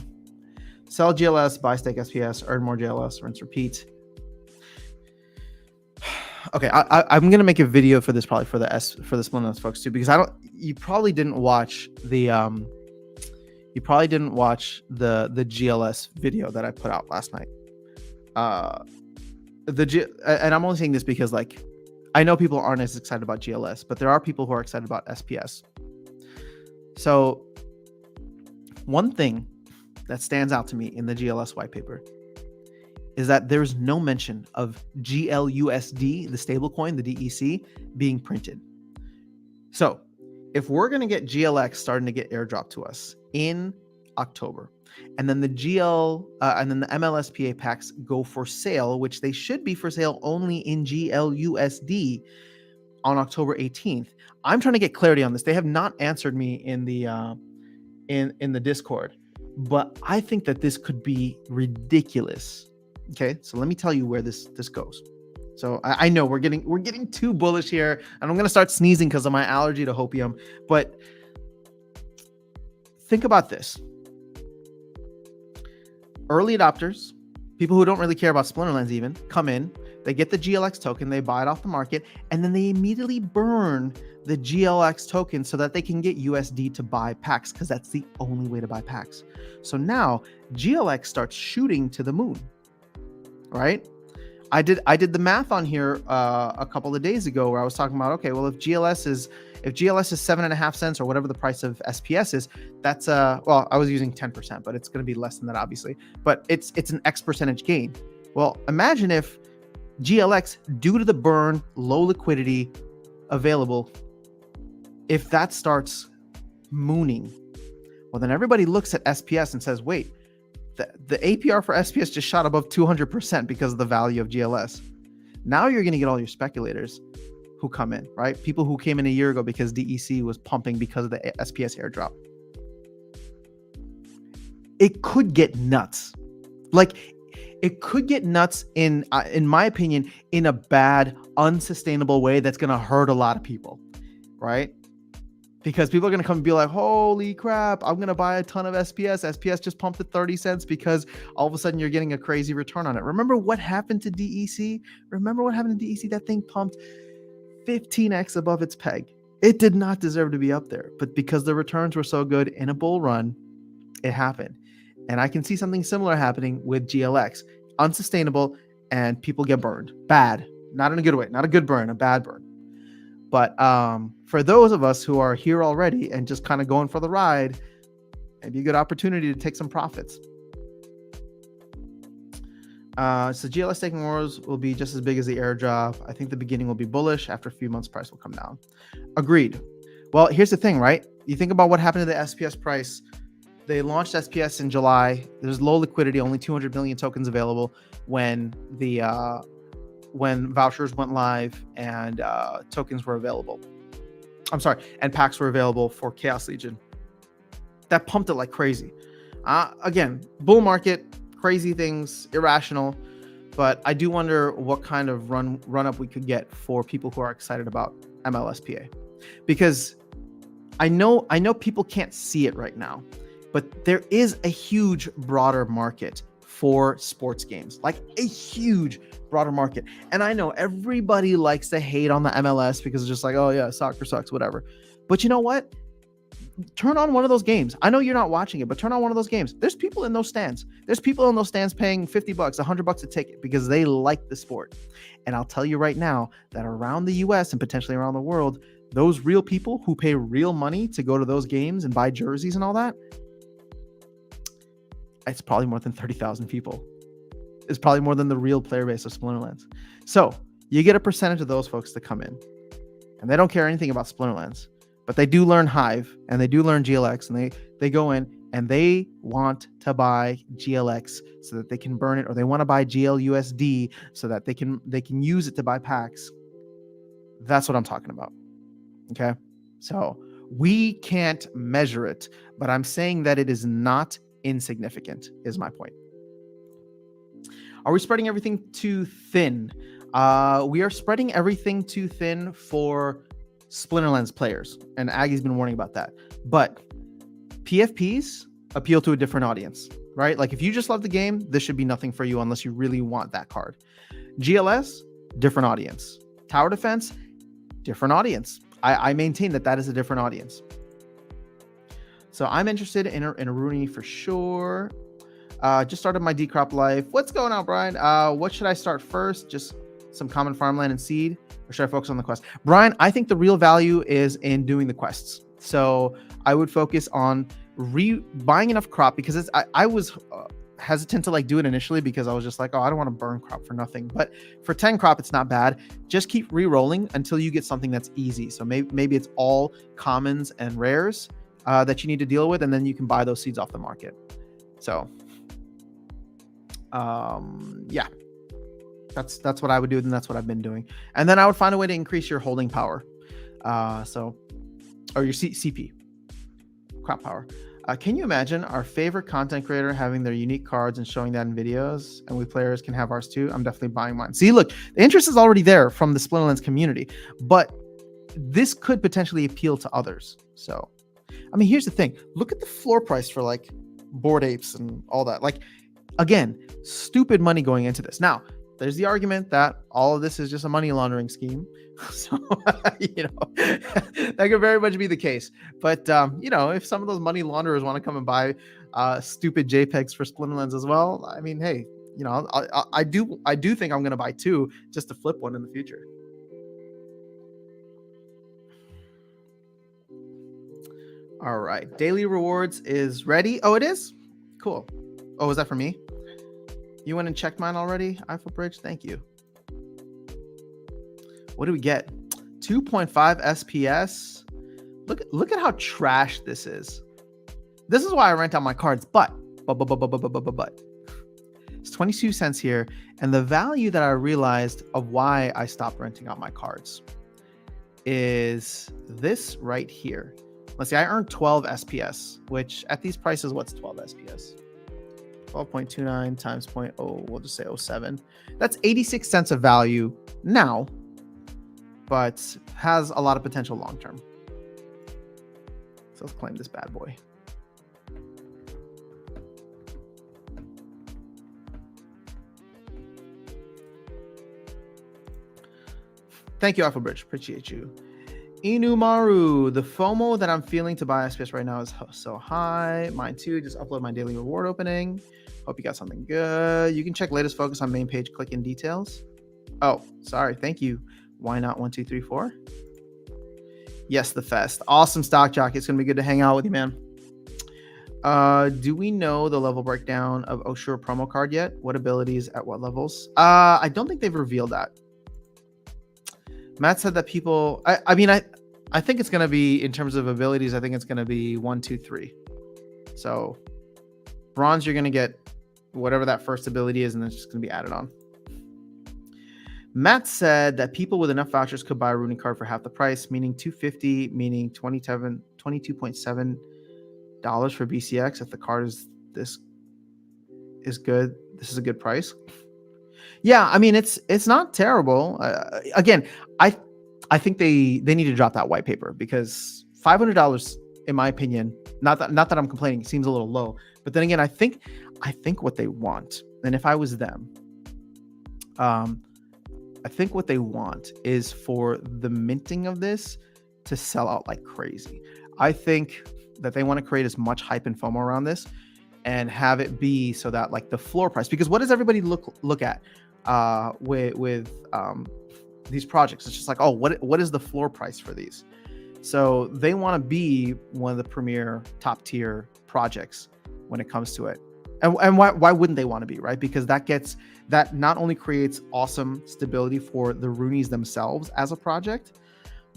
Sell GLS, buy stake SPS, earn more GLS, rinse, repeat. Okay, I'm gonna make a video for this probably for the Splinterlands folks too, because you probably didn't watch the GLS video that I put out last night. And I'm only saying this because like I know people aren't as excited about GLS, but there are people who are excited about SPS. So one thing that stands out to me in the GLS white paper is that there's no mention of GLUSD, the stablecoin, the DEC, being printed. So if we're going to get GLX starting to get airdropped to us in October, and then the MLSPA packs go for sale, which they should be for sale only in GLUSD on October 18th. I'm trying to get clarity on this. They have not answered me in the Discord, but I think that this could be ridiculous. Okay, so let me tell you where this goes. So I know we're getting too bullish here, and I'm gonna start sneezing because of my allergy to hopium. But think about this: early adopters, people who don't really care about Splinterlands, even come in, they get the GLX token, they buy it off the market, and then they immediately burn the GLX token so that they can get USD to buy packs, because that's the only way to buy packs. So now GLX starts shooting to the moon. Right? I did the math on here a couple of days ago where I was talking about, okay, well, if GLS is 7.5 cents or whatever the price of SPS is, that's well, I was using 10%, but it's going to be less than that, obviously. But it's an X percentage gain. Well, imagine if GLX, due to the burn, low liquidity available, if that starts mooning, well, then everybody looks at SPS and says, wait, the APR for SPS just shot above 200% because of the value of GLS. Now you're going to get all your speculators who come in, right? People who came in a year ago because DEC was pumping because of the SPS airdrop. It could get nuts. Like, it could get nuts in my opinion, in a bad, unsustainable way that's going to hurt a lot of people, right? Because people are going to come and be like, holy crap, I'm going to buy a ton of SPS. SPS just pumped at 30 cents because all of a sudden you're getting a crazy return on it. Remember what happened to DEC? That thing pumped 15x above its peg. It did not deserve to be up there. But because the returns were so good in a bull run, it happened. And I can see something similar happening with GLX. Unsustainable, and people get burned. Bad. Not in a good way. Not a good burn, a bad burn. But for those of us who are here already and just kind of going for the ride, maybe a good opportunity to take some profits. So GLS staking wars will be just as big as the airdrop. I think the beginning will be bullish. After a few months, price will come down. Agreed. Well, here's the thing, right? You think about what happened to the SPS price. They launched SPS in July. There's low liquidity, only 200 million tokens available when vouchers went live and tokens were available. I'm sorry, and packs were available for Chaos Legion. That pumped it like crazy. Again, bull market, crazy things, irrational, but I do wonder what kind of run up we could get for people who are excited about MLSPA, because I know people can't see it right now, but there is a huge broader market for sports games, like a huge broader market. And I know everybody likes to hate on the MLS because it's just like, oh yeah, soccer sucks, whatever. But you know what? turn on one of those games. I know you're not watching it, but turn on one of those games. There's people in those stands. There's people in those stands paying $50, $100 a ticket because they like the sport. And I'll tell you right now that around the US and potentially around the world, those real people who pay real money to go to those games and buy jerseys and all that, it's probably more than 30,000 people. It's probably more than the real player base of Splinterlands. So you get a percentage of those folks to come in, and they don't care anything about Splinterlands, but they do learn Hive and they do learn GLX, and they go in and they want to buy GLX so that they can burn it, or they want to buy GLUSD so that they can use it to buy packs. That's what I'm talking about. Okay. So we can't measure it, but I'm saying that it is not insignificant is my point. Are we spreading everything too thin? We are spreading everything too thin for Splinterlands players, and Aggie's been warning about that. But PFPs appeal to a different audience, right? Like if you just love the game, this should be nothing for you unless you really want that card. GLS, different audience. Tower defense, different audience. I maintain that is a different audience. So I'm interested in a Runi for sure. Just started my decrop life. What's going on, Brian? What should I start first? Just some common farmland and seed, or should I focus on the quest? Brian, I think the real value is in doing the quests. So I would focus on buying enough crop, because I was hesitant to like do it initially because I was just like, oh, I don't want to burn crop for nothing. But for 10 crop, it's not bad. Just keep re-rolling until you get something that's easy. So maybe it's all commons and rares that you need to deal with, and then you can buy those seeds off the market. So yeah, that's what I would do, and that's what I've been doing. And then I would find a way to increase your holding power, or your CP, crop power. Can you imagine our favorite content creator having their unique cards and showing that in videos, and we players can have ours too? I'm definitely buying mine. See, look, the interest is already there from the Splinterlands community, but this could potentially appeal to others. So, I mean, here's the thing. Look at the floor price for like Bored Apes and all that. Like, again, stupid money going into this. Now, there's the argument that all of this is just a money laundering scheme. So, that could very much be the case. But, if some of those money launderers want to come and buy stupid JPEGs for Splinterlands as well, I mean, hey, I do think I'm going to buy two just to flip one in the future. All right. Daily rewards is ready. Oh, it is? Cool. Oh, is that for me? You went and checked mine already? Eiffel Bridge, thank you. What do we get? 2.5 SPS. Look at how trash this is. This is why I rent out my cards, but it's 22 cents here. And the value that I realized of why I stopped renting out my cards is this right here. Let's see, I earned 12 SPS, which at these prices, what's 12 SPS? 12.29 times 0.0, we'll just say 0.07. That's 86 cents of value now, but has a lot of potential long term. So let's claim this bad boy. Thank you, Alpha Bridge. Appreciate you. Inumaru, the FOMO that I'm feeling to buy SPS right now is so high. Mine too. Just upload my daily reward opening. Hope you got something good. You can check latest focus on main page. Click in details. Oh, sorry. Thank you. Why not 1, 2, 3, 4? Yes, the fest. Awesome stock jockey. It's gonna be good to hang out with you, man. Do we know the level breakdown of Oshur promo card yet? What abilities at what levels? I don't think they've revealed that. Matt said that people. I think it's gonna be, in terms of abilities, I think it's gonna be 1, 2, 3. So bronze, you're gonna get whatever that first ability is, and then it's just gonna be added on. Matt said that people with enough vouchers could buy a Runi card for half the price, meaning $250, meaning $22.7 for BCX. If the card is good, this is a good price. Yeah, I mean, it's not terrible. Again, I think they need to drop that white paper, because $500, in my opinion, not that I'm complaining, seems a little low. But then again, I think what they want, and if I was them, I think what they want is for the minting of this to sell out like crazy. I think that they want to create as much hype and FOMO around this, and have it be so that like the floor price, because what does everybody look at with these projects? It's just like, oh, what is the floor price for these? So they want to be one of the premier top tier projects when it comes to it. And why wouldn't they want to be, right? Because that not only creates awesome stability for the Runies themselves as a project,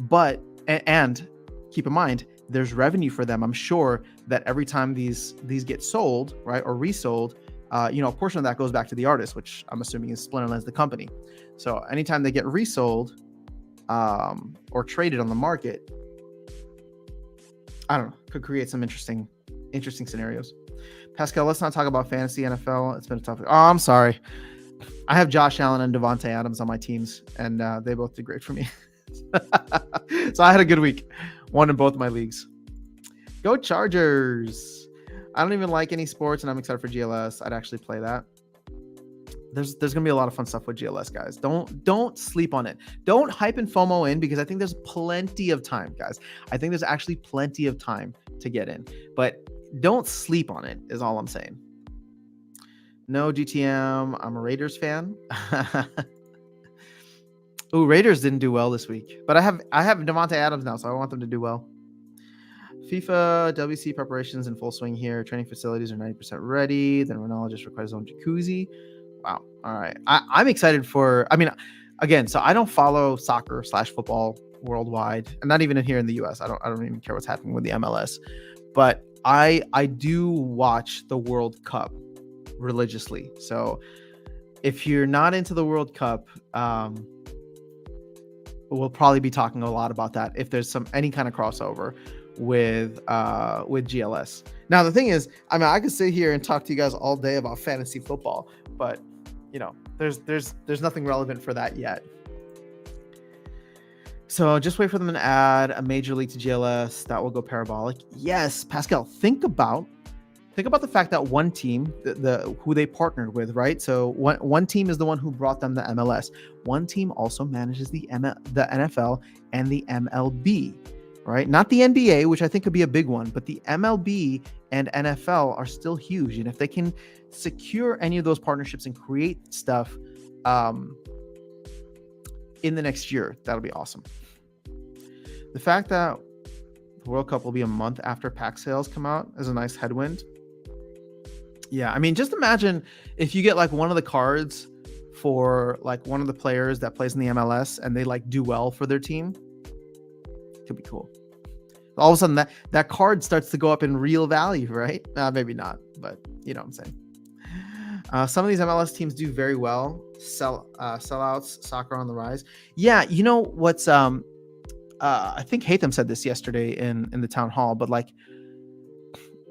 but and keep in mind, there's revenue for them. I'm sure that every time these get sold, right, or resold, a portion of that goes back to the artist, which I'm assuming is Splinterlands, the company. So anytime they get resold or traded on the market, I don't know, could create some interesting scenarios. Pascal, let's not talk about fantasy NFL. It's been a tough. Oh, I'm sorry. I have Josh Allen and Devontae Adams on my teams, and they both did great for me. So I had a good week. Won in both my leagues. Go Chargers. I don't even like any sports, and I'm excited for GLS. I'd actually play that. There's gonna be a lot of fun stuff with GLS, guys. Don't sleep on it. Don't hype and FOMO in, because I think there's plenty of time, guys. I think there's actually plenty of time to get in, but don't sleep on it is all I'm saying. No GTM. I'm a Raiders fan. Ooh, Raiders didn't do well this week, but I have Devontae Adams now, so I want them to do well. FIFA WC preparations in full swing here. Training facilities are 90% ready. Then Ronaldo just requires his own jacuzzi. Wow. All right. I'm excited for. I mean, again, so I don't follow soccer / football worldwide, and not even in here in the US. I don't even care what's happening with the MLS, but I do watch the World Cup religiously. So if you're not into the World Cup, we'll probably be talking a lot about that if there's any kind of crossover with GLS. Now the thing is, I mean, I could sit here and talk to you guys all day about fantasy football, but there's nothing relevant for that yet. So just wait for them to add a major league to GLS. That will go parabolic. Yes, Pascal, think about the fact that one team, who they partnered with, right? So one team is the one who brought them the MLS. One team also manages the NFL and the MLB, right? Not the NBA, which I think could be a big one, but the MLB and NFL are still huge. And if they can secure any of those partnerships and create stuff in the next year, that'll be awesome. The fact that the World Cup will be a month after pack sales come out is a nice headwind. Yeah, I mean, just imagine if you get like one of the cards for like one of the players that plays in the MLS and they like do well for their team. Could be cool. All of a sudden that card starts to go up in real value, right? Maybe not, but you know what I'm saying. Some of these MLS teams do very well. Sellouts, soccer on the rise. Yeah, you know what's I think Hatham said this yesterday in the town hall, but like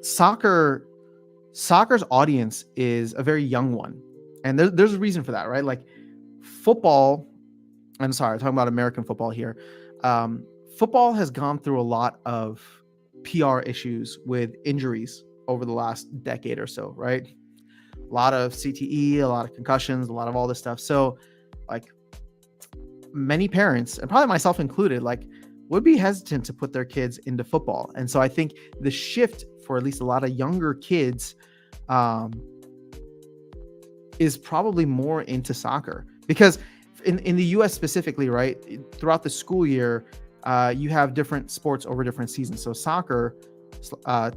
soccer's audience is a very young one, and there's a reason for that, right? Like football, I'm talking about American football here. Football has gone through a lot of PR issues with injuries over the last decade or so, right? A lot of CTE, a lot of concussions, a lot of all this stuff. So like many parents, and probably myself included, like would be hesitant to put their kids into football. And so I think the shift for at least a lot of younger kids is probably more into soccer, because in the US specifically, right, throughout the school year, you have different sports over different seasons. So soccer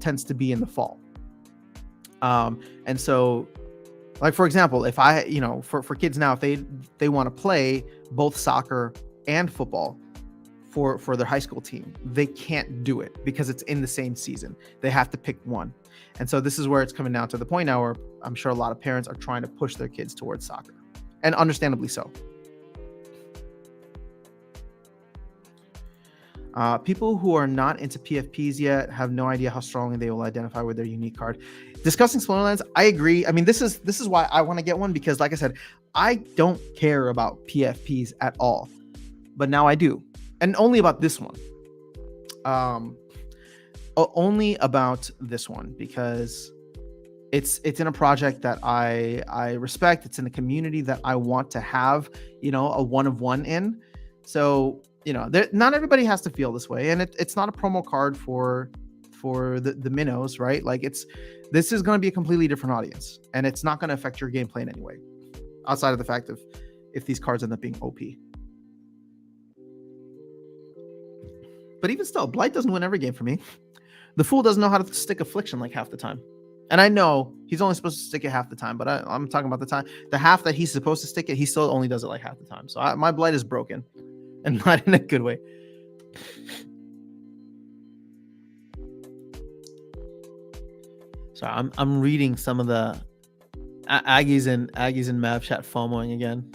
tends to be in the fall. And so like, for example, if I, for kids now, if they want to play both soccer and football for their high school team, they can't do it because it's in the same season. They have to pick one. And so this is where it's coming down to the point now where I'm sure a lot of parents are trying to push their kids towards soccer, and understandably so. People who are not into PFPs yet have no idea how strongly they will identify with their unique card. Discussing Splinterlands, I agree. I mean, this is why I want to get one, because like I said, I don't care about PFPs at all, but now I do, and only about this one. Only about this one because it's in a project that I respect. It's in a community that I want to have, a one of one in. So not everybody has to feel this way, and it's not a promo card for for the minnows, right? Like this is going to be a completely different audience, and it's not going to affect your gameplay in any way, outside of the fact of if these cards end up being OP. But even still, Blight doesn't win every game for me. The Fool doesn't know how to stick Affliction like half the time. And I know he's only supposed to stick it half the time, but I'm talking about the time. The half that he's supposed to stick it, he still only does it like half the time. So my Blight is broken, and not in a good way. So I'm reading some of the Aggies and Mav chat FOMOing again.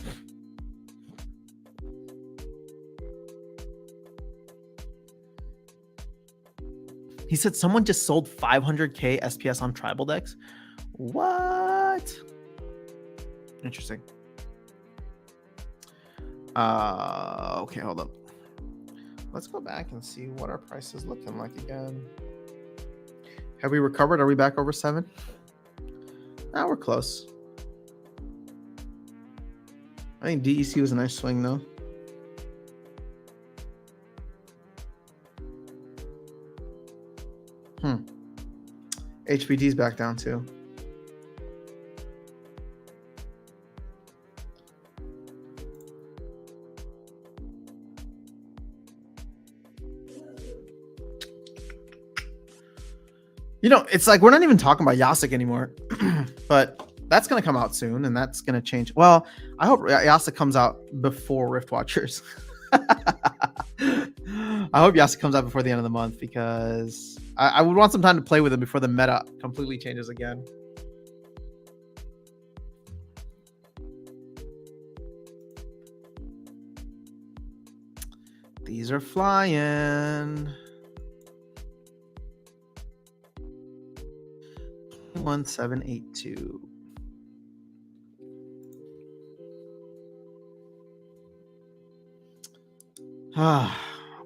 He said someone just sold 500k SPS on tribal decks. What? Interesting. Okay, hold up. Let's go back and see what our price is looking like again. Have we recovered? Are we back over 7? Now we're close. I think DEC was a nice swing though. HPD's back down too. You know, it's like we're not even talking about Yasik anymore, but that's going to come out soon, and that's going to change. Well, I hope Yasik comes out before Riftwatchers. I hope Yasik comes out before the end of the month, because I would want some time to play with him before the meta completely changes again. These are flying. 1782.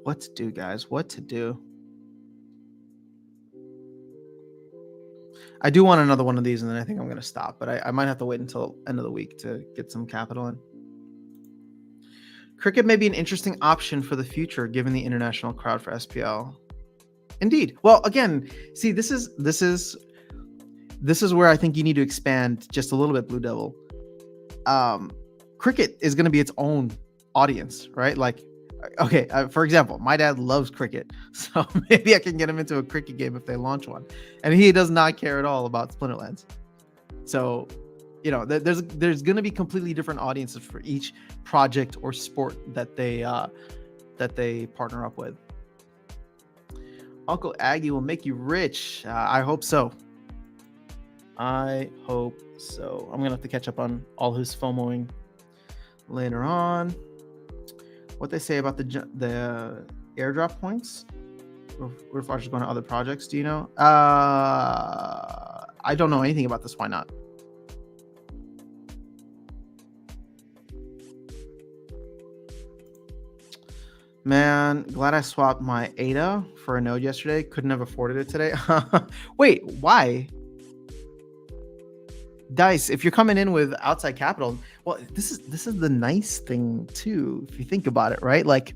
What to do, guys? What to do? I do want another one of these, and then I think I'm going to stop. But I might have to wait until end of the week to get some capital in. Cricket may be an interesting option for the future, given the international crowd for SPL. Indeed. Well, again, see, this is where I think you need to expand just a little bit, Blue Devil. Cricket is going to be its own audience, right? Like, okay, for example, my dad loves cricket, so maybe I can get him into a cricket game if they launch one. And he does not care at all about Splinterlands. So, you know, there's going to be completely different audiences for each project or sport that they partner up with. Uncle Aggie will make you rich. I hope so. I hope so. I'm gonna have to catch up on all his FOMOing later on. What they say about the airdrop points, or if I should go to other projects, do you know? I don't know anything about this. Why not? Man, glad I swapped my ADA for a node yesterday. Couldn't have afforded it today. Wait, why? Dice, if you're coming in with outside capital, well, this is the nice thing too, if you think about it, right? Like,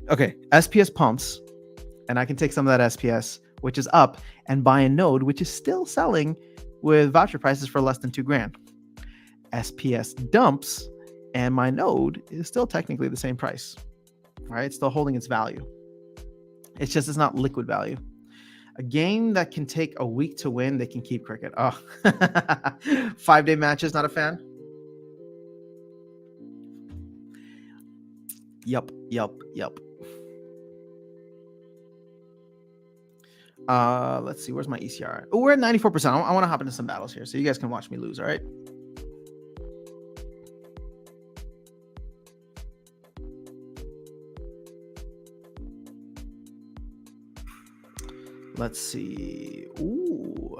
okay, SPS pumps, and I can take some of that SPS, which is up, and buy a node, which is still selling with voucher prices for less than $2,000. SPS dumps, and my node is still technically the same price, right? It's still holding its value. It's just, it's not liquid value. A game that can take a week to win, they can keep cricket. Oh, 5-day matches, not a fan. Yup. Let's see, where's my ECR? Oh, we're at 94%. I want to hop into some battles here, so you guys can watch me lose, all right? Let's see. Ooh.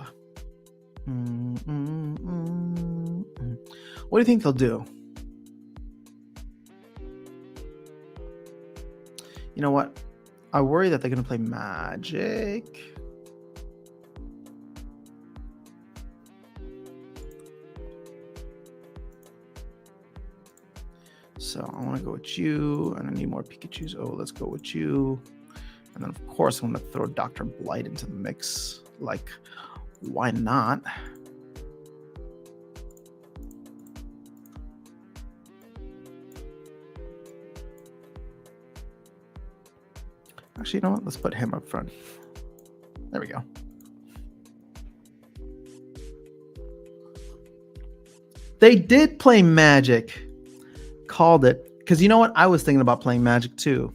What do you think they'll do? You know what? I worry that they're going to play Magic. So I want to go with you, and I need more Pikachus. Oh, let's go with you. And then, of course, I'm going to throw Dr. Blight into the mix. Like, why not? Actually, you know what? Let's put him up front. There we go. They did play Magic. Called it. Because you know what? I was thinking about playing Magic too.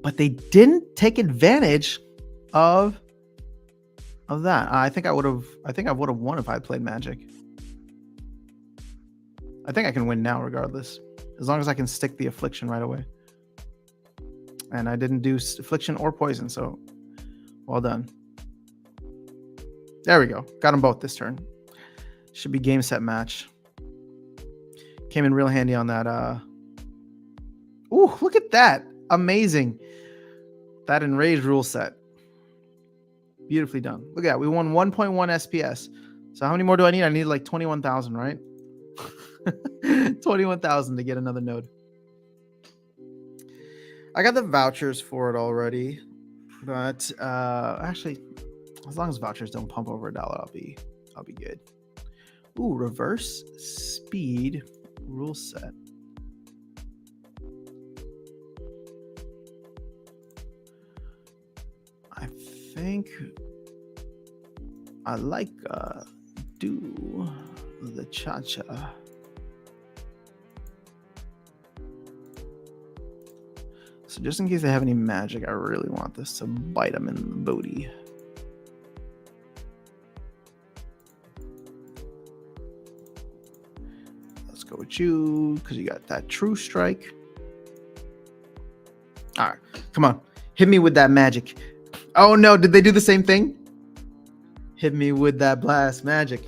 But they didn't take advantage of that. I think I would have won if I had played Magic. I think I can win now regardless. As long as I can stick the Affliction right away. And I didn't do Affliction or Poison, so well done. There we go. Got them both this turn. Should be game, set, match. Came in real handy on that. Ooh, look at that. Amazing. That Enraged rule set. Beautifully done. Look at that. We won 1.1 SPS. So how many more do I need? I need like 21,000, right? 21,000 to get another node. I got the vouchers for it already, but actually, as long as vouchers don't pump over $1, I'll be good. Ooh, reverse speed rule set. I think I like do the cha-cha. So just in case they have any magic, I really want this to bite them in the booty. Let's go with you, because you got that true strike. All right, come on. Hit me with that magic. Oh no, did they do the same thing? Hit me with that blast magic.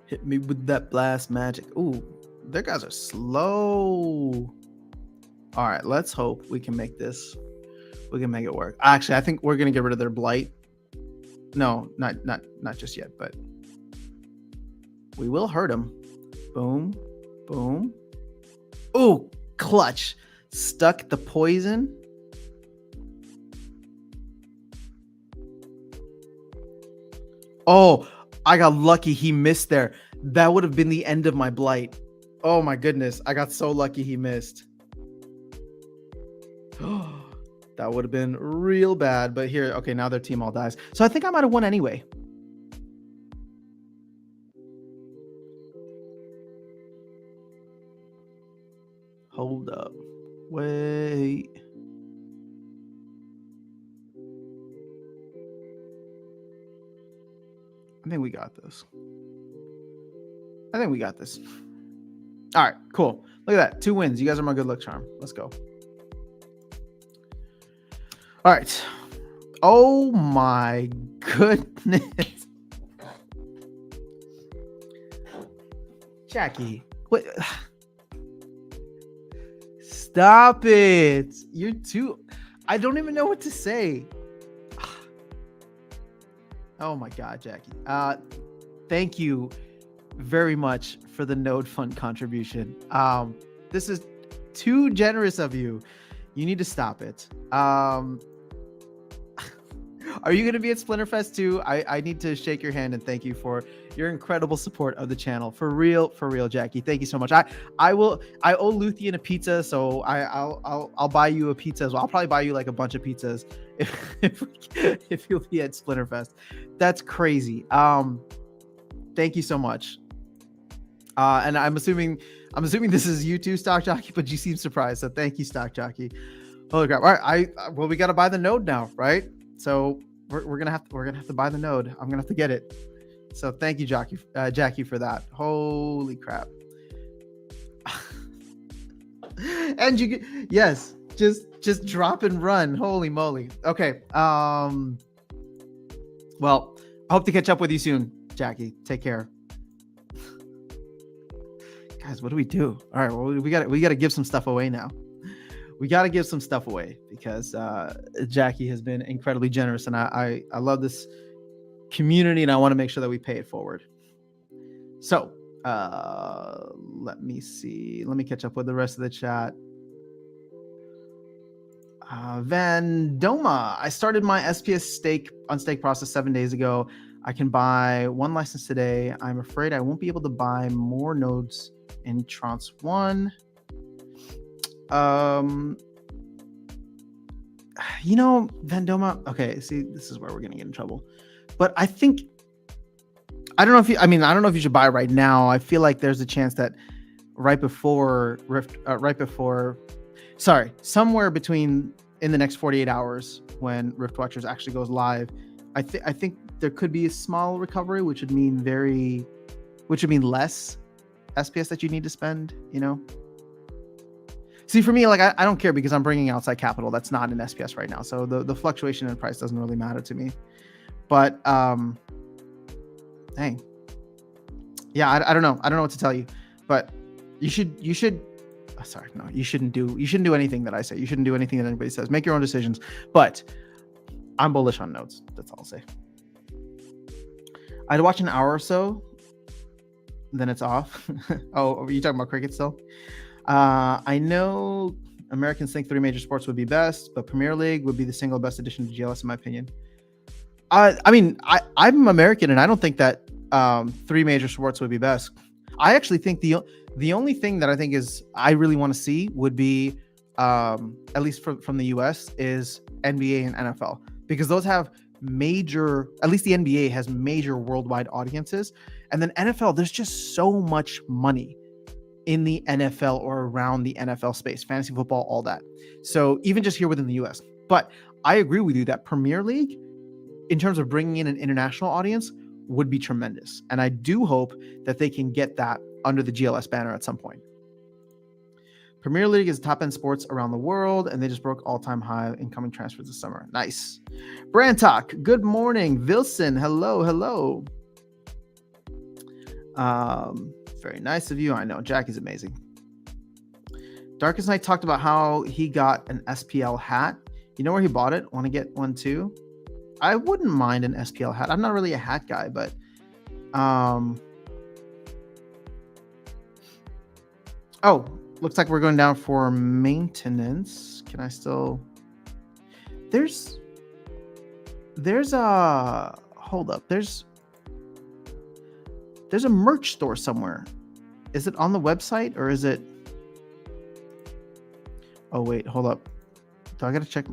Hit me with that blast magic. Ooh, their guys are slow. All right, let's hope we can make this. We can make it work. Actually, I think we're gonna get rid of their blight. No, not just yet, but we will hurt them. Boom, boom. Ooh, clutch. Stuck the poison. Oh, I got lucky. He missed there. That would have been the end of my blight. Oh my goodness, I got so lucky he missed. That would have been real bad, but here, okay, now their team all dies. So I think I might have won anyway. Hold up. Wait. I think we got this. All right, cool. Look at that. 2 wins. You guys are my good luck charm. Let's go. All right. Oh my goodness. Jackie, what? Stop it. You're too... I don't even know what to say. Oh my God, Jackie. Thank you very much for the node fund contribution. This is too generous of you. You need to stop it. Are you going to be at Splinterfest too? I need to shake your hand and thank you for your incredible support of the channel. For real, Jackie. Thank you so much. I owe Luthien a pizza, so I'll buy you a pizza as well. I'll probably buy you like a bunch of pizzas if you'll be at Splinterfest. That's crazy. Thank you so much. And I'm assuming this is you too, Stock Jockey, but you seem surprised. So thank you, Stock Jockey. Holy crap! All right, well, we got to buy the node now, right? So we're gonna have to buy the node. I'm gonna have to get it. So thank you, Jackie, for that. Holy crap! And yes, just drop and run. Holy moly! Okay. Well, I hope to catch up with you soon, Jackie. Take care. Guys, what do we do? All right, well, we got to give some stuff away now. We got to give some stuff away because Jackie has been incredibly generous, and I love this community, and I want to make sure that we pay it forward. So let me see. Let me catch up with the rest of the chat. Vandoma, I started my SPS stake process 7 days ago. I can buy 1 license today. I'm afraid I won't be able to buy more nodes in Trance 1. Vandoma, okay, see, this is where we're going to get in trouble. But I think, I don't know if you should buy right now. I feel like there's a chance that somewhere between in the next 48 hours when Riftwatchers actually goes live, I think there could be a small recovery, which would mean less SPS that you need to spend, See, for me, like, I don't care because I'm bringing outside capital that's not in SPS right now. So the fluctuation in price doesn't really matter to me. But, dang. Yeah, I don't know. I don't know what to tell you. But you shouldn't do anything that I say. You shouldn't do anything that anybody says. Make your own decisions. But I'm bullish on nodes. That's all I'll say. I'd watch an hour or so, then it's off. Oh, are you talking about cricket still? I know Americans think 3 major sports would be best, but Premier League would be the single best addition to GLS in my opinion. I'm American, and I don't think that 3 major sports would be best. I actually think the only thing that I think is I really want to see would be, at least from the US, is NBA and NFL, because those have major, at least the NBA has major worldwide audiences. And then NFL, there's just so much money in the NFL or around the NFL space, fantasy football, all that. So even just here within the US. But I agree with you that Premier League, in terms of bringing in an international audience, would be tremendous. And I do hope that they can get that under the GLS banner at some point. Premier League is top-end sports around the world, and they just broke all-time high incoming transfers this summer. Nice. Brand Talk, good morning. Wilson, hello. Very nice of you. I know, Jackie's amazing. Darkest Night talked about how he got an SPL hat. You know where he bought it? Want to get one too? I wouldn't mind an SPL hat. I'm not really a hat guy, but oh, looks like we're going down for maintenance. Can I still? There's a hold up. There's a merch store somewhere. Is it on the website or is it? Oh wait, hold up. Do I gotta check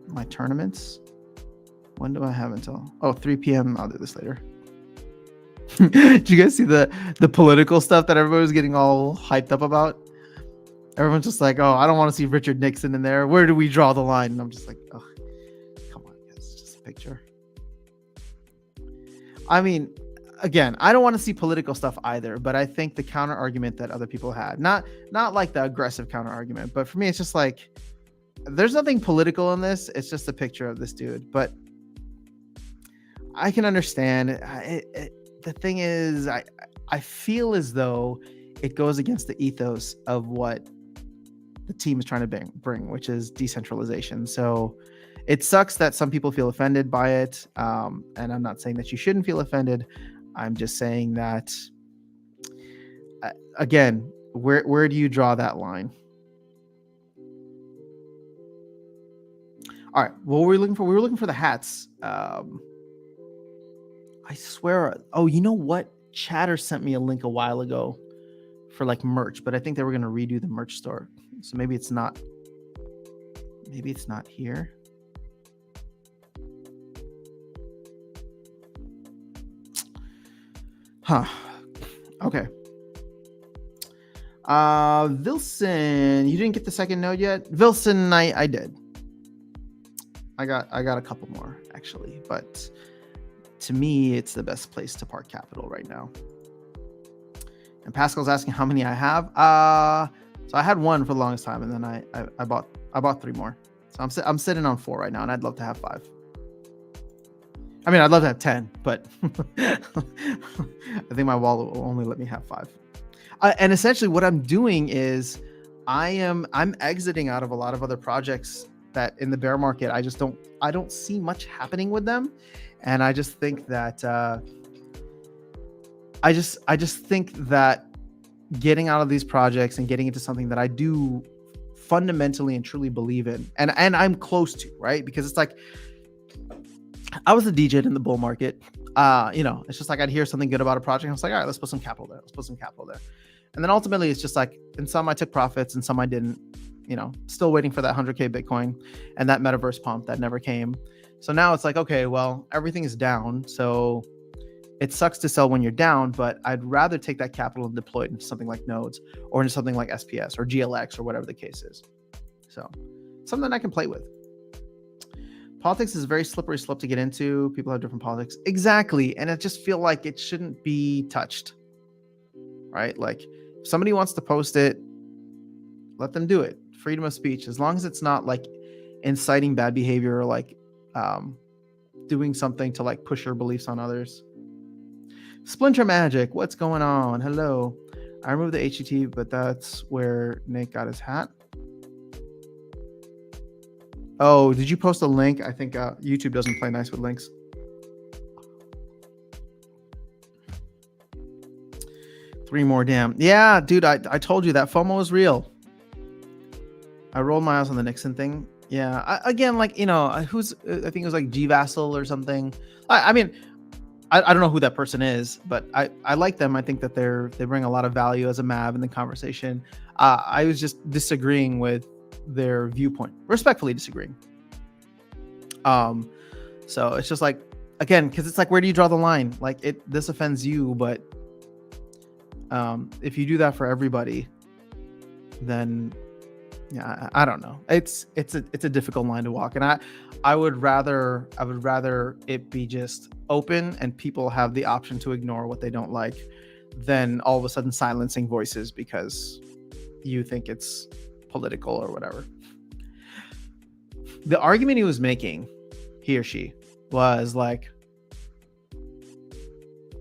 my tournaments? When do I have until? Oh, 3 p.m. I'll do this later. Did you guys see the political stuff that everybody was getting all hyped up about? Everyone's just like, oh, I don't want to see Richard Nixon in there. Where do we draw the line? And I'm just like, oh, come on, it's just a picture. I mean, again, I don't want to see political stuff either, but I think the counter argument that other people had, not like the aggressive counter argument, but for me, it's just like, there's nothing political in this. It's just a picture of this dude. But I can understand. The thing is, I feel as though it goes against the ethos of what the team is trying to bring, which is decentralization. So it sucks that some people feel offended by it. And I'm not saying that you shouldn't feel offended. I'm just saying that, again, where do you draw that line? All right. What were we looking for? We were looking for the hats. I swear. Oh, you know what? Chatter sent me a link a while ago for like merch, but I think they were going to redo the merch store. So maybe it's not. Maybe it's not here. Huh. Okay. Wilson, you didn't get the second node yet? Wilson, I did. I got a couple more actually, but to me, it's the best place to park capital right now. And Pascal's asking how many I have. So I had one for the longest time, and then I bought 3 more. So I'm sitting on 4 right now, and I'd love to have 5. I mean, I'd love to have 10, but I think my wallet will only let me have 5. And essentially, what I'm doing is I'm exiting out of a lot of other projects that in the bear market I don't see much happening with them, and I just think that I just think that getting out of these projects and getting into something that I do fundamentally and truly believe in, and I'm close to, right? Because it's like, I was a DJ in the bull market. It's just like I'd hear something good about a project. I was like, all right, let's put some capital there. And then ultimately it's just like, in some I took profits and some I didn't, still waiting for that 100K Bitcoin and that metaverse pump that never came. So now it's like, okay, well, everything is down. So it sucks to sell when you're down, but I'd rather take that capital and deploy it into something like nodes or into something like SPS or GLX or whatever the case is. So something I can play with. Politics is a very slippery slope to get into. People have different politics. Exactly. And I just feel like it shouldn't be touched, right? Like, if somebody wants to post it, let them do it. Freedom of speech, as long as it's not like inciting bad behavior or like doing something to like push your beliefs on others. Splinter Magic, what's going on? Hello. I removed the HTT, but that's where Nate got his hat. Oh, did you post a link? I think YouTube doesn't play nice with links. Three more, damn. Yeah, dude, I told you that FOMO is real. I rolled my eyes on the Nixon thing. Yeah, again, like, I think it was like G Vassal or something. I mean, I don't know who that person is, but I like them. I think that they bring a lot of value as a MAV in the conversation. I was just disagreeing with their viewpoint, respectfully disagreeing. So it's just like, again, because it's like, where do you draw the line? Like, this offends you, but if you do that for everybody, then yeah, I don't know. It's a difficult line to walk, and I would rather it be just open and people have the option to ignore what they don't like, than all of a sudden silencing voices because you think it's political or whatever. The argument he was making, he or she, was like,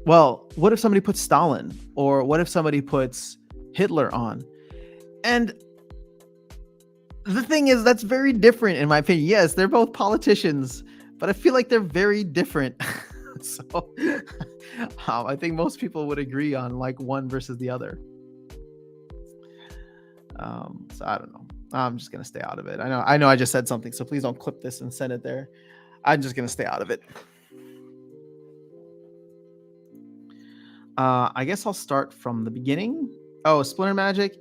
well, what if somebody puts Stalin, or what if somebody puts Hitler on? And the thing is, that's very different in my opinion. Yes, they're both politicians, but I feel like they're very different. So I think most people would agree on like one versus the other. So I don't know. I'm just going to stay out of it. I know I just said something, so please don't clip this and send it there. I'm just going to stay out of it. I guess I'll start from the beginning. Oh, Splinter Magic.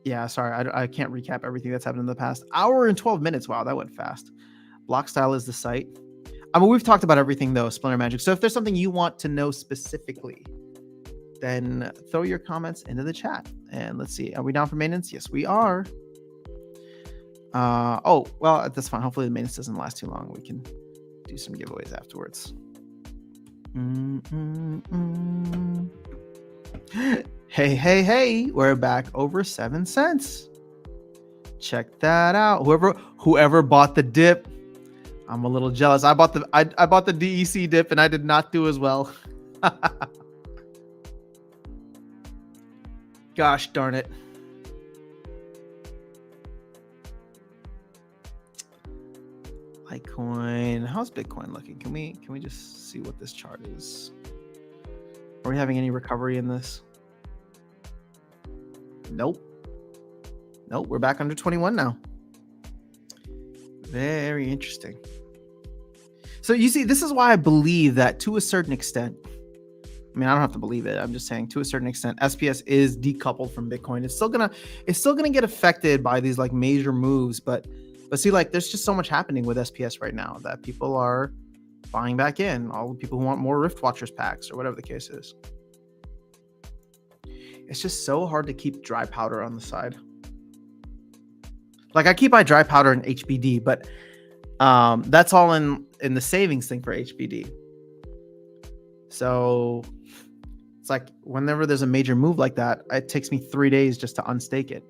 Yeah, sorry. I can't recap everything that's happened in the past. Hour and 12 minutes. Wow, that went fast. Block Style is the site. I mean, we've talked about everything though, Splinter Magic. So if there's something you want to know specifically, then throw your comments into the chat. And let's see. Are we down for maintenance? Yes, we are. Oh, well, that's fine. Hopefully the maintenance doesn't last too long. We can do some giveaways afterwards. Hey, we're back over 7 cents. Check that out. Whoever bought the dip, I'm a little jealous. I bought the DEC dip and I did not do as well. Gosh darn it. Litecoin. How's Bitcoin looking? Can we just see what this chart is? Are we having any recovery in this? Nope. We're back under 21 now. Very interesting. So you see, this is why I believe that to a certain extent, I mean, I don't have to believe it. I'm just saying to a certain extent, SPS is decoupled from Bitcoin. It's still gonna get affected by these like major moves, but see, like there's just so much happening with SPS right now that people are buying back in. All the people who want more Riftwatchers packs or whatever the case is. It's just so hard to keep dry powder on the side. Like I keep my dry powder in HBD, but that's all in the savings thing for HBD. So it's like whenever there's a major move like that, it takes me 3 days just to unstake it.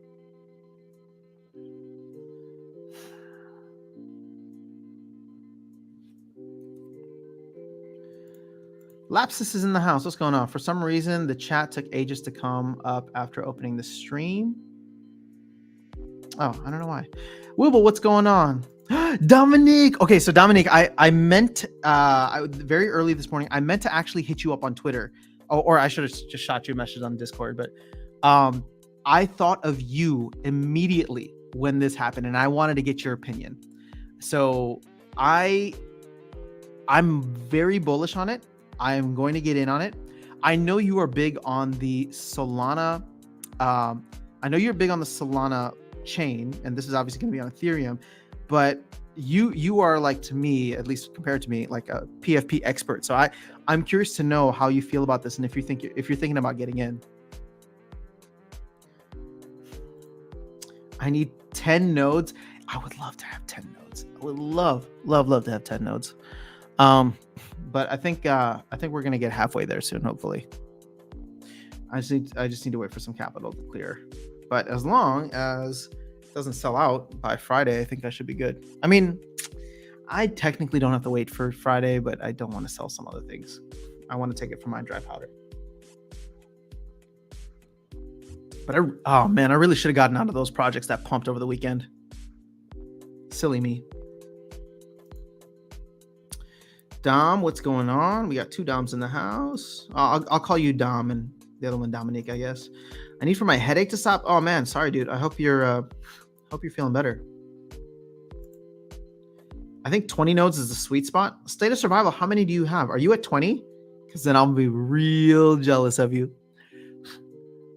Lapsus is in the house. What's going on? For some reason, the chat took ages to come up after opening the stream. Oh, I don't know why. Wibble, what's going on? Dominique. Okay, so Dominique, I meant very early this morning, I meant to actually hit you up on Twitter. Or I should have just shot you a message on Discord, but I thought of you immediately when this happened, and I wanted to get your opinion. So I'm very bullish on it. I am going to get in on it. I know you are big on the Solana. I know you're big on the Solana chain, and this is obviously going to be on Ethereum, but you are, like, to me, at least compared to me, like a PFP expert. So I'm curious to know how you feel about this, and if you're thinking about getting in. I need 10 nodes. I would love to have 10 nodes. I would love to have 10 nodes. But I think we're gonna get halfway there soon, hopefully. I just need to wait for some capital to clear. But as long as it doesn't sell out by Friday, I think I should be good. I mean, I technically don't have to wait for Friday, but I don't want to sell some other things. I want to take it from my dry powder. But oh man, I really should have gotten out of those projects that pumped over the weekend. Silly me. Dom, what's going on? We got two Doms in the house. I'll call you Dom and the other one Dominique, I guess. I need for my headache to stop. Oh man, sorry, dude. I hope you're feeling better. I think 20 nodes is the sweet spot. State of survival, how many do you have? Are you at 20? Because then I'll be real jealous of you.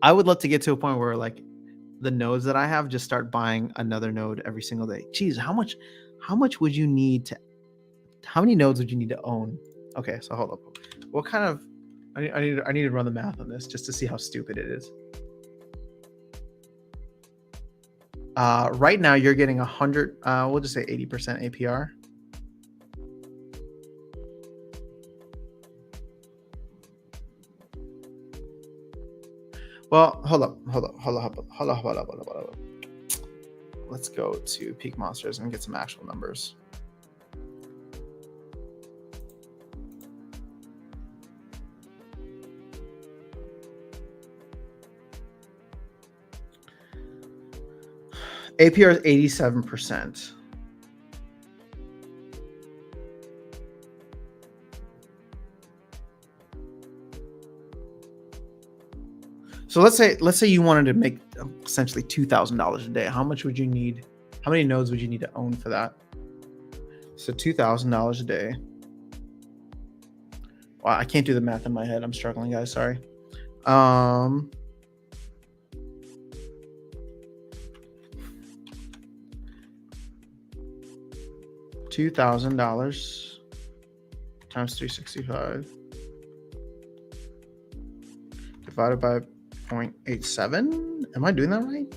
I would love to get to a point where, like, the nodes that I have just start buying another node every single day. Jeez, how much would you need to? How many nodes would you need to own? Okay, so hold up. What kind of? I need to run the math on this just to see how stupid it is. Right now you're getting 100. We'll just say 80% APR. Well, hold up. Let's go to Peak Monsters and get some actual numbers. APR is 87%. So let's say you wanted to make essentially $2,000 a day. How much would you need? How many nodes would you need to own for that? So $2,000 a day. Wow, I can't do the math in my head. I'm struggling, guys. Sorry. $2,000 times 365 divided by 0.87. Am I doing that right?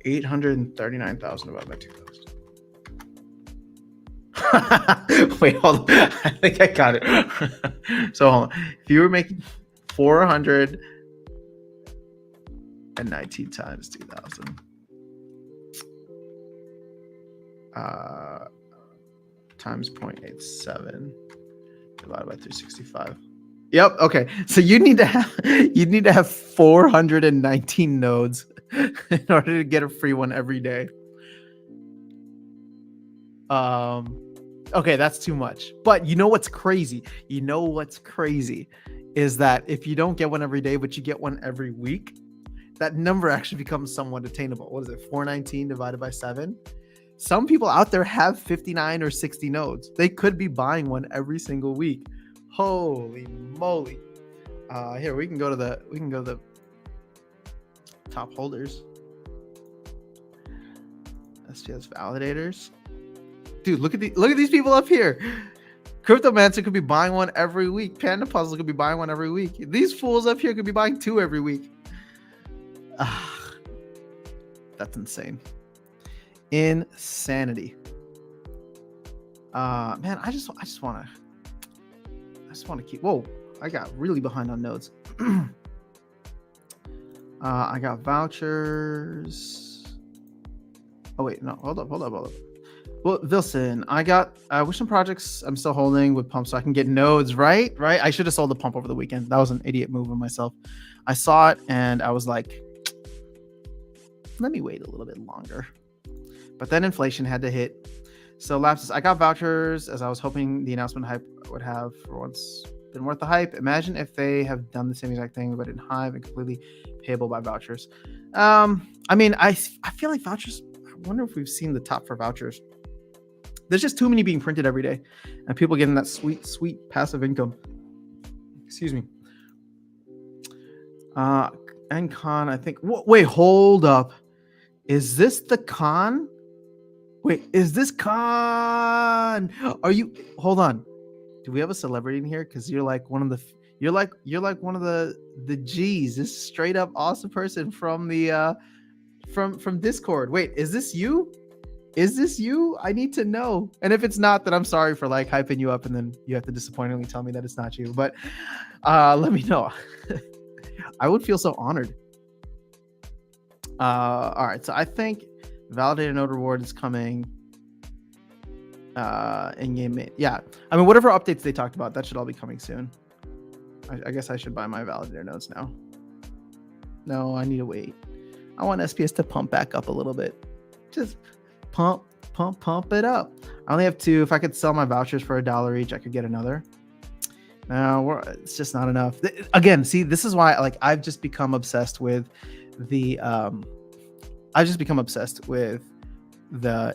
839,000 divided by 2,000. Wait, hold on. I think I got it. So hold on. If you were making 419 times 2,000 times 0.87 divided by 365. Yep. Okay. So you need to have 419 nodes in order to get a free one every day. Okay, that's too much. But you know what's crazy? Is that if you don't get one every day, but you get one every week, that number actually becomes somewhat attainable. What is it? 419 divided by 7. Some people out there have 59 or 60 nodes. They could be buying one every single week. Holy moly. Here, we can go to the top holders. SGS validators. Dude, look at these people up here. Cryptomancer could be buying one every week. Panda Puzzle could be buying one every week. These fools up here could be buying 2 every week. That's insane. Insanity. Man, I just want to keep. Whoa, I got really behind on nodes. I got vouchers. Oh wait, no, hold up. Well, Wilson, I wish some projects I'm still holding with pump so I can get nodes, right? I should have sold the pump over the weekend. That was an idiot move on myself. I saw it and I was like, let me wait a little bit longer. But then inflation had to hit. So lapses, I got vouchers as I was hoping the announcement hype would have for once been worth the hype. Imagine if they have done the same exact thing, but in Hive and completely payable by vouchers. I mean, I feel like vouchers. I wonder if we've seen the top for vouchers. There's just too many being printed every day, and people getting that sweet passive income. Excuse me. And con, I think. Wait, hold up. Is this the con? Wait, is this con? Are you? Hold on. Do we have a celebrity in here? Because you're like one of the. You're like one of the G's. This straight up awesome person from the from Discord. Wait, is this you? Is this you? I need to know. And if it's not, then I'm sorry for like hyping you up and then you have to disappointingly tell me that it's not you. But let me know. I would feel so honored. All right, so I think validated node reward is coming in game. Yeah, I mean, whatever updates they talked about, that should all be coming soon. I guess I should buy my validator nodes now. No, I need to wait. I want SPS to pump back up a little bit. Just pump it up. I only have 2. If I could sell my vouchers for $1 each, I could get another. No, it's just not enough. Again, see, this is why like I've just become obsessed with the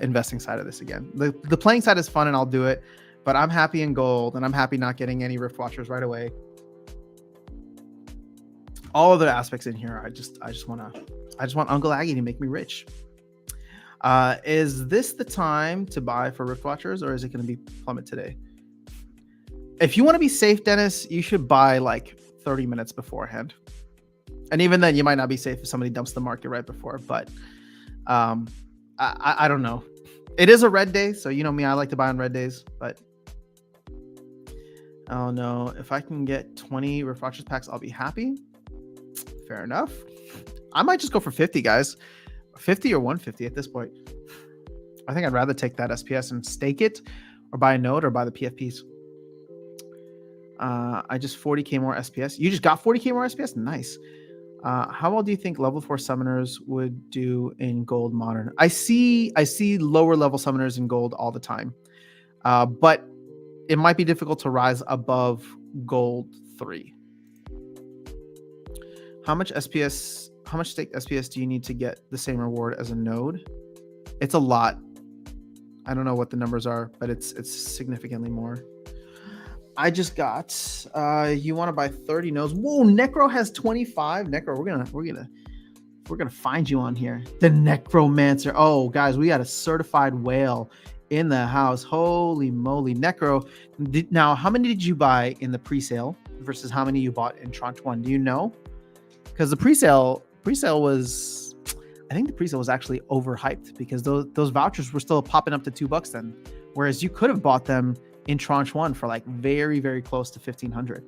investing side of this again. The playing side is fun and I'll do it, but I'm happy in gold and I'm happy not getting any Riftwatchers right away. All other aspects in here, I just want Uncle Aggie to make me rich. Is this the time to buy for Riftwatchers, or is it going to be plummet today? If you want to be safe, Dennis, you should buy like 30 minutes beforehand. And even then, you might not be safe if somebody dumps the market right before. But I don't know. It is a red day, so you know me, I like to buy on red days. But oh no, if I can get 20 Riftwatchers packs, I'll be happy. Fair enough. I might just go for 50, guys. 50 or 150 at this point. I think I'd rather take that SPS and stake it, or buy a node, or buy the PFPs. I just 40k more SPS. You just got 40k more SPS? Nice. How well do you think level 4 summoners would do in gold modern? I see lower level summoners in gold all the time. But it might be difficult to rise above gold 3. How much staked SPS do you need to get the same reward as a node? It's a lot. I don't know what the numbers are, but it's significantly more. I just got you want to buy 30 nodes. Whoa, Necro has 25. Necro, we're gonna find you on here. The Necromancer. Oh, guys, we got a certified whale in the house. Holy moly. Necro. Now, how many did you buy in the pre-sale versus how many you bought in tranche 1? Do you know? Because the pre-sale was, I think the pre-sale was actually overhyped because those vouchers were still popping up to $2 then, whereas you could have bought them in tranche 1 for like very, very close to 1,500.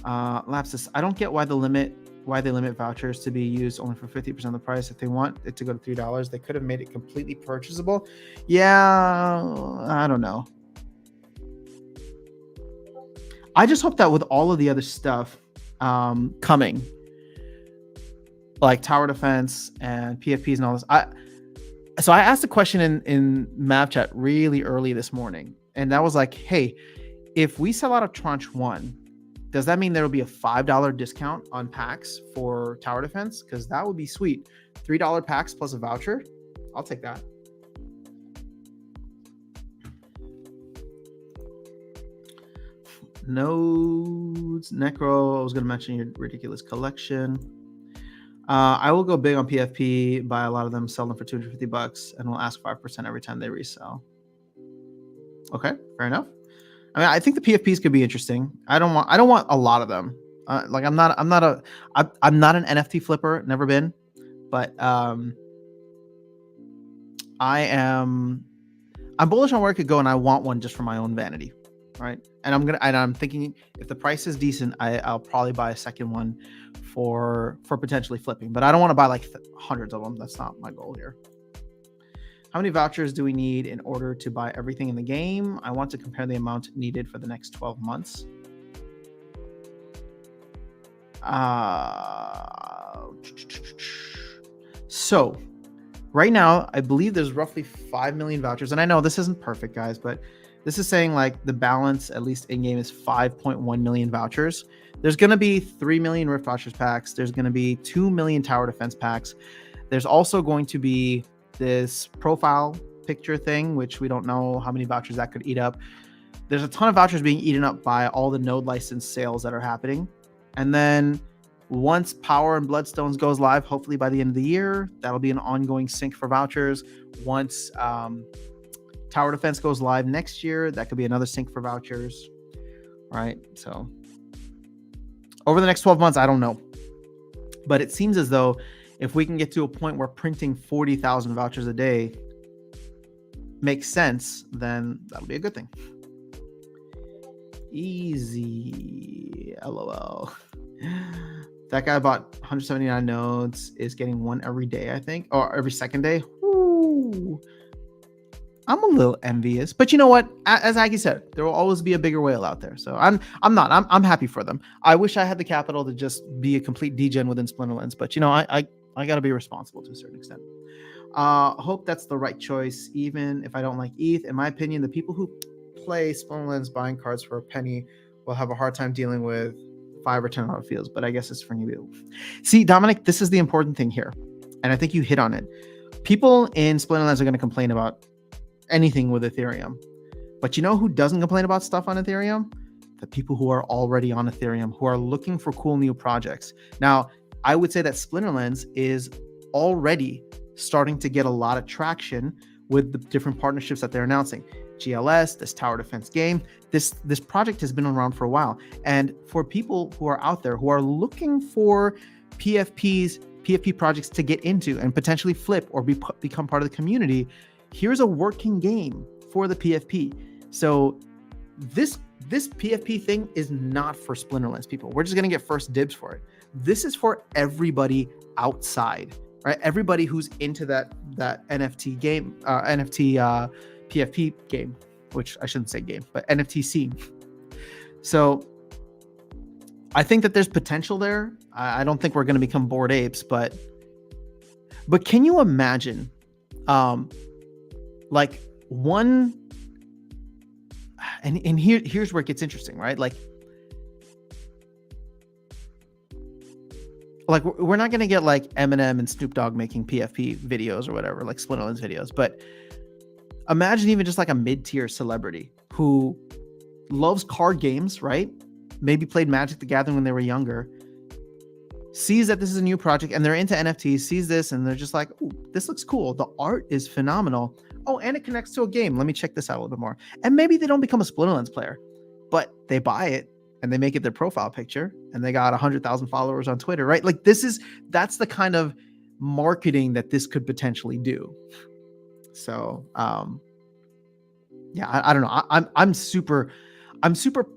Lapsus, I don't get why they limit vouchers to be used only for 50% of the price. If they want it to go to $3, they could have made it completely purchasable. Yeah, I don't know. I just hope that with all of the other stuff coming, like tower defense and PFPs and all this, so I asked a question in Mav chat really early this morning, and that was like, hey, if we sell out of tranche 1, does that mean there will be a $5 discount on packs for tower defense? Because that would be sweet. $3 packs plus a voucher. I'll take that. Nodes, Necro. I was going to mention your ridiculous collection. I will go big on PFP, buy a lot of them, sell them for $250, and we'll ask 5% every time they resell. Okay, fair enough. I mean, I think the PFPs could be interesting. I don't want a lot of them. Like I'm not an NFT flipper, never been, but I'm bullish on where it could go, and I want one just for my own vanity, right? And I'm thinking if the price is decent, I'll probably buy a second one for potentially flipping, but I don't want to buy like hundreds of them. That's not my goal here. How many vouchers do we need in order to buy everything in the game? I want to compare the amount needed for the next 12 months. So right now, I believe there's roughly 5 million vouchers. And I know this isn't perfect, guys, but This is saying like the balance, at least in game, is 5.1 million vouchers. There's going to be 3 million Riftwatchers packs. There's going to be 2 million tower defense packs. There's also going to be this profile picture thing, which we don't know how many vouchers that could eat up. There's a ton of vouchers being eaten up by all the node license sales that are happening. And then once Power and Bloodstones goes live, hopefully by the end of the year, that'll be an ongoing sync for vouchers. Once Tower Defense goes live next year, that could be another sync for vouchers. All right. So over the next 12 months, I don't know. But it seems as though if we can get to a point where printing 40,000 vouchers a day makes sense, then that'll be a good thing. Easy. LOL. That guy bought 179 nodes, is getting one every day, I think, or every second day. Ooh. I'm a little envious, but you know what? As Aggie said, there will always be a bigger whale out there. So I'm happy for them. I wish I had the capital to just be a complete degen within Splinterlands, but you know, I got to be responsible to a certain extent. Hope that's the right choice, even if I don't like ETH. In my opinion, the people who play Splinterlands buying cards for a penny will have a hard time dealing with 5 or 10 fields, but I guess it's for you. See, Dominic, this is the important thing here, and I think you hit on it. People in Splinterlands are going to complain about anything with Ethereum, but you know who doesn't complain about stuff on Ethereum? The people who are already on Ethereum, who are looking for cool new projects. Now, I would say that Splinterlands is already starting to get a lot of traction with the different partnerships that they're announcing. GLS, this tower defense game, this project has been around for a while. And for people who are out there who are looking for PFP projects to get into and potentially flip or become part of the community, here's a working game for the PFP. So this PFP thing is not for Splinterlands people. We're just going to get first dibs for it. This is for everybody outside, right? Everybody who's into that NFT game, PFP game, which I shouldn't say game, but NFT scene. So I think that there's potential there. I don't think we're going to become bored apes, but can you imagine, like one, and here's where it gets interesting, right? Like we're not going to get like Eminem and Snoop Dogg making PFP videos or whatever, like Splinterlands videos, but imagine even just like a mid-tier celebrity who loves card games, right? Maybe played Magic the Gathering when they were younger, sees that this is a new project and they're into NFTs, sees this and they're just like, ooh, this looks cool. The art is phenomenal. Oh, and it connects to a game. Let me check this out a little bit more. And maybe they don't become a Splinterlands player, but they buy it and they make it their profile picture and they got 100,000 followers on Twitter, right? Like that's the kind of marketing that this could potentially do. So, yeah, I don't know. I'm super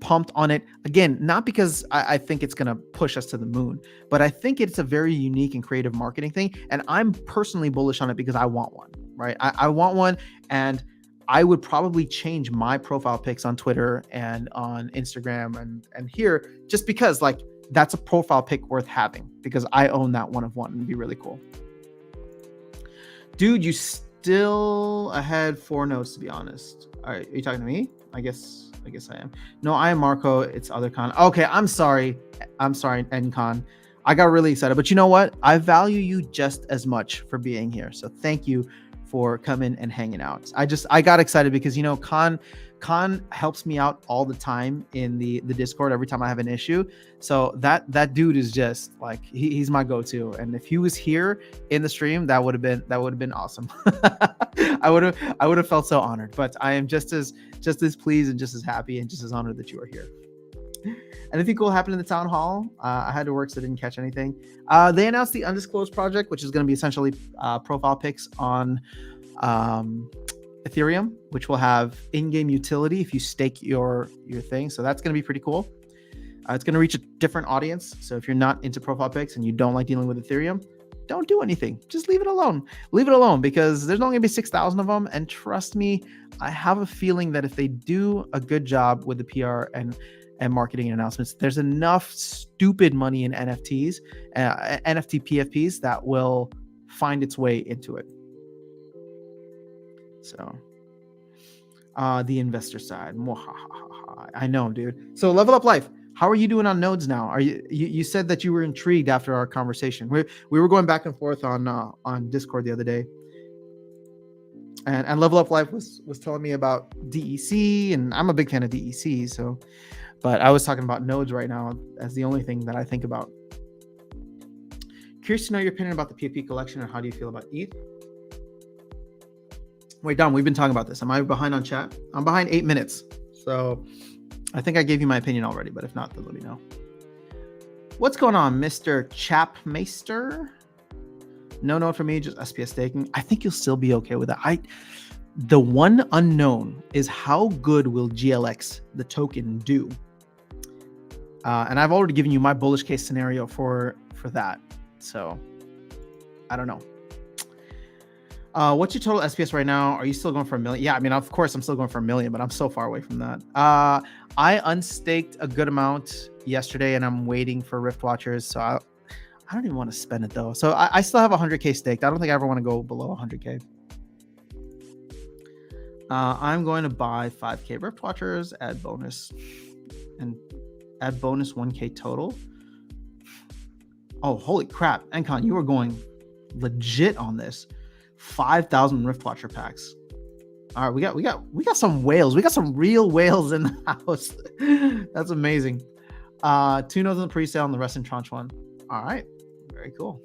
pumped on it. Again, not because I think it's going to push us to the moon, but I think it's a very unique and creative marketing thing. And I'm personally bullish on it because I want one, right? I want one, and I would probably change my profile pics on Twitter and on Instagram and here, just because like that's a profile pic worth having, because I own that one of one. It'd be really cool. Dude, you still ahead 4 notes, to be honest. All right, are you talking to me? I guess I am. No, I am Marco. It's other con. Okay, I'm sorry, Ncon. I got really excited, but you know what? I value you just as much for being here. So thank you for coming and hanging out. I got excited because, you know, Con helps me out all the time in the Discord every time I have an issue. So that dude is just like, he's my go-to. And if he was here in the stream, that would have been awesome. I would have felt so honored, but I am just as pleased and just as happy and just as honored that you are here. Anything cool happened in the town hall? I had to work, so I didn't catch anything. They announced the Undisclosed project, which is going to be essentially profile pics on Ethereum, which will have in-game utility if you stake your thing. So that's going to be pretty cool. It's going to reach a different audience. So if you're not into profile pics and you don't like dealing with Ethereum, don't do anything. Just leave it alone. Leave it alone, because there's only going to be 6,000 of them. And trust me, I have a feeling that if they do a good job with the PR and marketing and announcements, there's enough stupid money in NFTs, NFT PFPs that will find its way into it. So, The investor side. Mwahahaha. I know, dude. So Level Up Life, how are you doing on nodes now? Are you said that you were intrigued after our conversation. We were going back and forth on Discord the other day. And Level Up Life was telling me about DEC, and I'm a big fan of DEC, so but I was talking about nodes right now as the only thing that I think about. Curious to know your opinion about the PFP collection and how do you feel about ETH? Wait, Dom, we've been talking about this. Am I behind on chat? I'm behind 8 minutes. So I think I gave you my opinion already, but if not, then let me know. What's going on, Mr. Chapmeister? No note for me, just SPS staking. I think you'll still be okay with that. The one unknown is how good will GLX, the token, do? And I've already given you my bullish case scenario for that. So I don't know. What's your total SPS right now? Are you still going for $1 million? Yeah, I mean, of course, I'm still going for $1 million, but I'm so far away from that. I unstaked a good amount yesterday, and I'm waiting for Riftwatchers. So I don't even want to spend it though. So I still have 100K staked. I don't think I ever want to go below 100K. I'm going to buy 5K Riftwatchers, add bonus, and add bonus 1K total. Oh, holy crap. Encon, you were going legit on this. 5,000 Riftwatcher packs. All right, we got some whales. We got some real whales in the house. That's amazing. 2 nodes in the pre-sale and the rest in tranche 1. All right, very cool.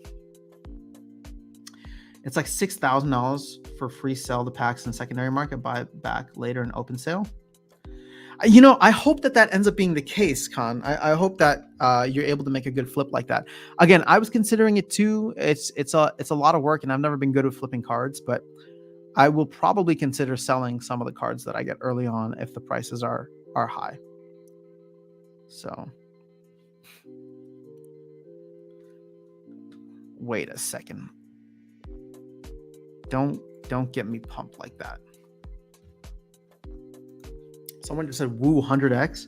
It's like $6,000 for free sell the packs in secondary market, buy back later in open sale. You know, I hope that ends up being the case, Khan. I hope that you're able to make a good flip like that. Again, I was considering it too. It's a lot of work, and I've never been good with flipping cards, but I will probably consider selling some of the cards that I get early on if the prices are high. So, wait a second. Don't get me pumped like that. Someone just said, woo, 100x?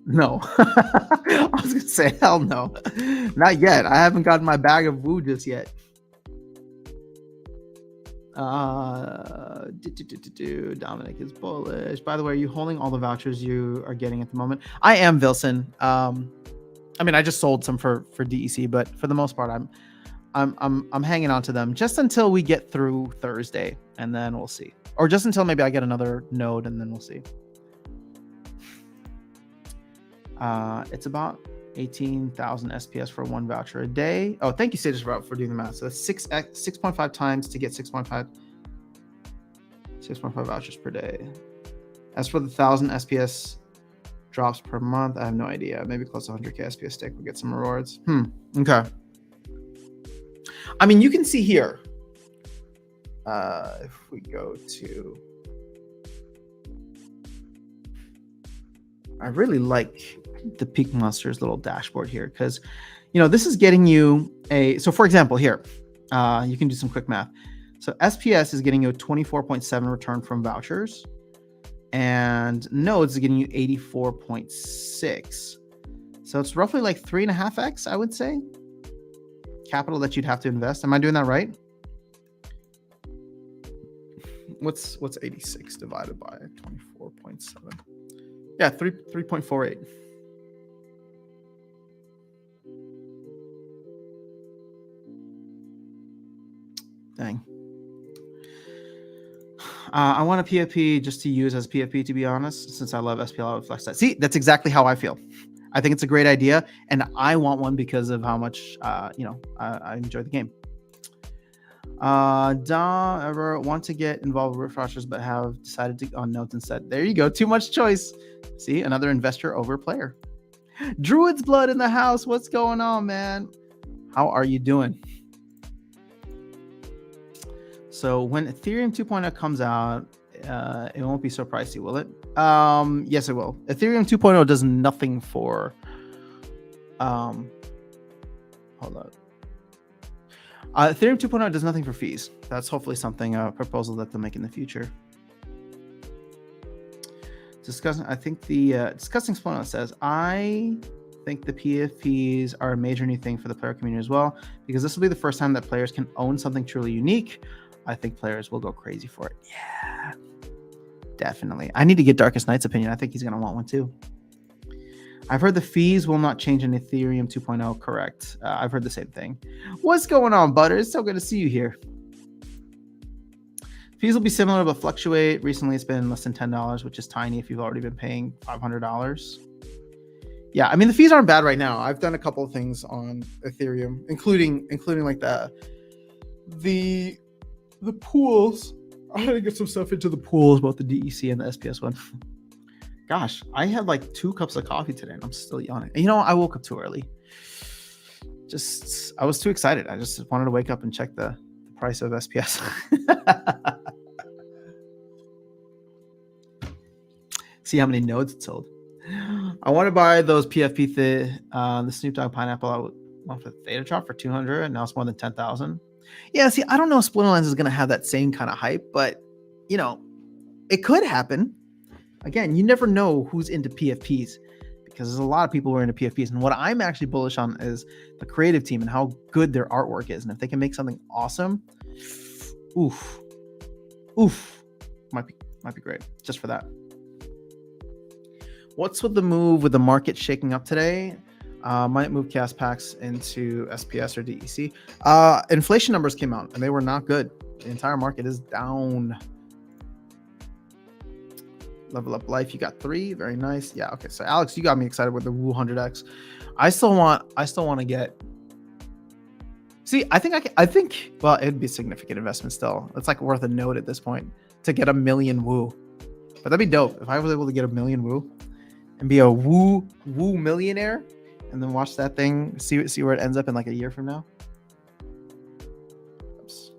No. I was going to say, hell no. Not yet. I haven't gotten my bag of woo just yet. Dominic is bullish. By the way, are you holding all the vouchers you are getting at the moment? I am, Vilson. I mean, I just sold some for DEC, but for the most part, I'm hanging on to them just until we get through Thursday, and then we'll see. Or just until maybe I get another node, and then we'll see. It's about 18,000 SPS for 1 voucher a day. Oh, thank you, Status Route, for doing the math. So 6.5 times to get 6.5 vouchers per day. As for the 1,000 SPS drops per month, I have no idea. Maybe close to 100K SPS stake. We'll get some rewards. Okay. I mean, you can see here. If we go to, I really like the Peak Monsters little dashboard here because, you know, this is getting you so for example, here, you can do some quick math. So SPS is getting you a 24.7 return from vouchers, and nodes is getting you 84.6. So it's roughly like 3.5x, I would say, capital that you'd have to invest. Am I doing that right? What's 86 divided by 24.7? Yeah, 3.48. Dang. I want a PFP just to use as PFP, to be honest, since I love SPL with flex. See, that's exactly how I feel. I think it's a great idea, and I want one because of how much I enjoy the game. Don't ever want to get involved with Riftwatchers, but have decided to on notes instead. There you go. Too much choice. See, another investor over player. Druid's Blood in the house. What's going on, man? How are you doing? So when Ethereum 2.0 comes out, it won't be so pricey, will it? Yes, it will. Ethereum 2.0 does nothing for. Hold on. Ethereum 2.0 does nothing for fees. That's hopefully something, a proposal that they'll make in the future. I think the discussing exponent says, I think the PFPs are a major new thing for the player community as well, because this will be the first time that players can own something truly unique. I think players will go crazy for it. Yeah. Definitely. I need to get Darkest Knight's opinion. I think he's going to want one too. I've heard the fees will not change in Ethereum 2.0. Correct. I've heard the same thing. What's going on, Butter? It's so good to see you here. Fees will be similar but fluctuate. Recently, it's been less than $10, which is tiny if you've already been paying $500. Yeah, I mean, the fees aren't bad right now. I've done a couple of things on Ethereum, including like the pools. I had to get some stuff into the pools, both the DEC and the SPS one. Gosh, I had like 2 cups of coffee today and I'm still yawning. And I woke up too early. I was too excited. I just wanted to wake up and check the price of SPS. See how many nodes it sold. I want to buy those PFP, the Snoop Dogg pineapple. I went for the Theta Chop for 200 and now it's more than 10,000. Yeah, see, I don't know if Splinterlands is going to have that same kind of hype, but it could happen. Again, you never know who's into PFPs because there's a lot of people who are into PFPs. And what I'm actually bullish on is the creative team and how good their artwork is. And if they can make something awesome, oof, might be great just for that. What's with the move with the market shaking up today? Might move CAS packs into SPS or DEC. Inflation numbers came out and they were not good. The entire market is down. Level Up Life, you got 3, very nice. Yeah, okay. So Alex, you got me excited with the Woo 100x. I still want to get. See, I think. Well, it'd be a significant investment still. It's like worth a note at this point to get 1 million Woo. But that'd be dope if I was able to get 1 million Woo and be a Woo millionaire, and then watch that thing, see where it ends up in like a year from now. Oops.